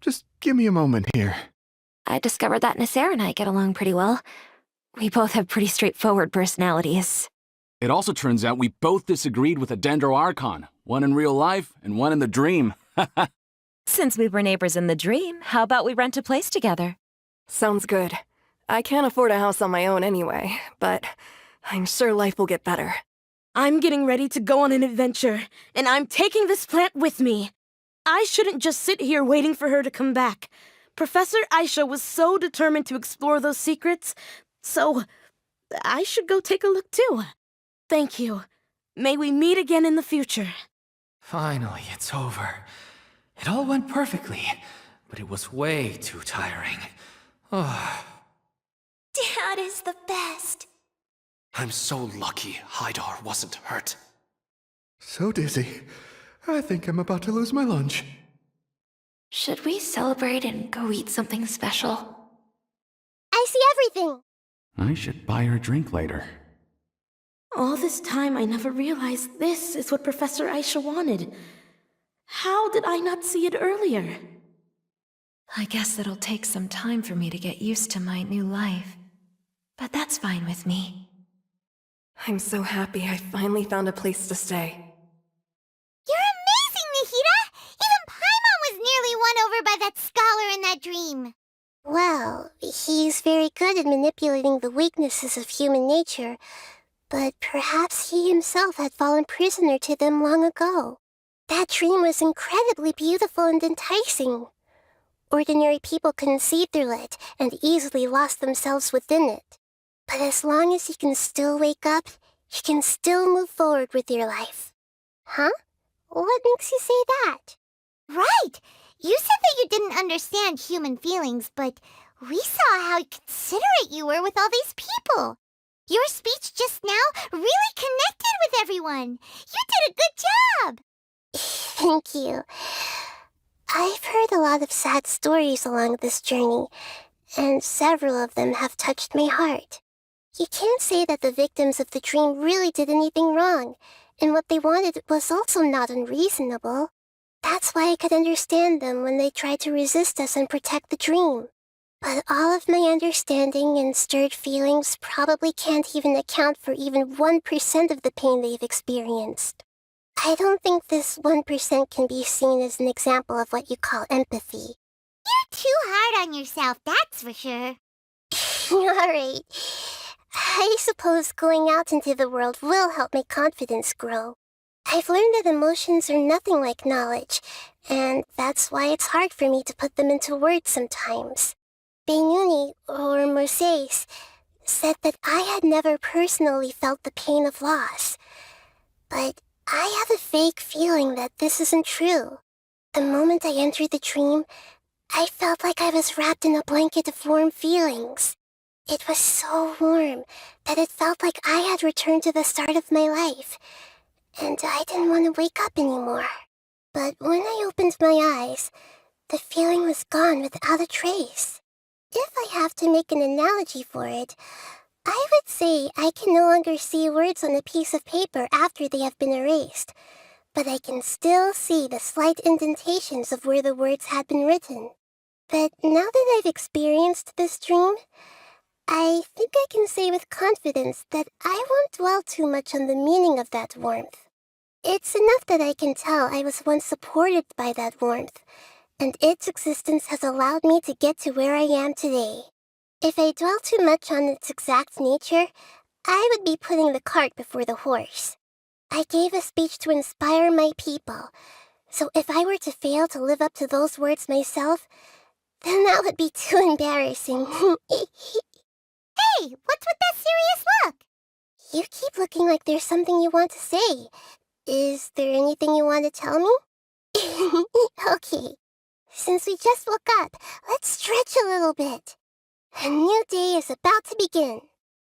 S12: Just give me a moment here.
S7: I discovered that Nasser and I get along pretty well. We both have pretty straightforward personalities.
S4: It also turns out we both disagreed with a Dendro Archon, one in real life and one in the dream.
S7: Since we were neighbors in the dream, how about we rent a place together?
S14: Sounds good. I can't afford a house on my own anyway, but I'm sure life will get better.
S6: I'm getting ready to go on an adventure, and I'm taking this plant with me. I shouldn't just sit here waiting for her to come back. Professor Aisha was so determined to explore those secrets, so I should go take a look too. Thank you. May we meet again in the future.
S1: Finally, it's over. It all went perfectly, but it was way too tiring.
S2: Dad is the best.
S3: I'm so lucky Haidar wasn't hurt.
S12: So dizzy. I think I'm about to lose my lunch.
S7: Should we celebrate and go eat something special?
S9: I see everything.
S4: I should buy her a drink later.
S6: All this time I never realized this is what Professor Aisha wanted. How did I not see it earlier?
S7: I guess it'll take some time for me to get used to my new life. But that's fine with me.
S14: I'm so happy I finally found a place to stay.
S2: You're amazing, Nahida! Even Paimon was nearly won over by that scholar in that dream.
S9: Well, he's very good at manipulating the weaknesses of human nature, but perhaps he himself had fallen prisoner to them long ago. That dream was incredibly beautiful and enticing. Ordinary people couldn't see through it and easily lost themselves within it. But as long as you can still wake up, you can still move forward with your life. Huh? What makes you say that?
S2: Right! You said that you didn't understand human feelings, but we saw how considerate you were with all these people. Your speech just now really connected with everyone. You did a good job!
S9: Thank you. I've heard a lot of sad stories along this journey, and several of them have touched my heart. You can't say that the victims of the dream really did anything wrong, and what they wanted was also not unreasonable. That's why I could understand them when they tried to resist us and protect the dream. But all of my understanding and stirred feelings probably can't even account for even 1% of the pain they've experienced. I don't think this 1% can be seen as an example of what you call empathy.
S2: You Too hard on yourself, that's for sure.
S9: Alright. I suppose going out into the world will help my confidence grow. I've learned that emotions are nothing like knowledge, and that's why it's hard for me to put them into words sometimes. Beinuni, or Moses, said that I had never personally felt the pain of loss. But I have a vague feeling that this isn't true. The moment I entered the dream, I felt like I was wrapped in a blanket of warm feelings. It was so warm that it felt like I had returned to the start of my life, and I didn't want to wake up anymore. But when I opened my eyes, the feeling was gone without a trace. If I have to make an analogy for it, I would say I can no longer see words on a piece of paper after they have been erased, but I can still see the slight indentations of where the words had been written. But now that I've experienced this dream, I think I can say with confidence that I won't dwell too much on the meaning of that warmth. It's enough that I can tell I was once supported by that warmth, and its existence has allowed me to get to where I am today. If I dwell too much on its exact nature, I would be putting the cart before the horse. I gave a speech to inspire my people, so if I were to fail to live up to those words myself, then that would be too embarrassing.
S2: Hey, what's with that serious look?
S9: You keep looking like there's something you want to say. Is there anything you want to tell me? Okay. Since we just woke up, let's stretch a little bit. A new day is about to begin.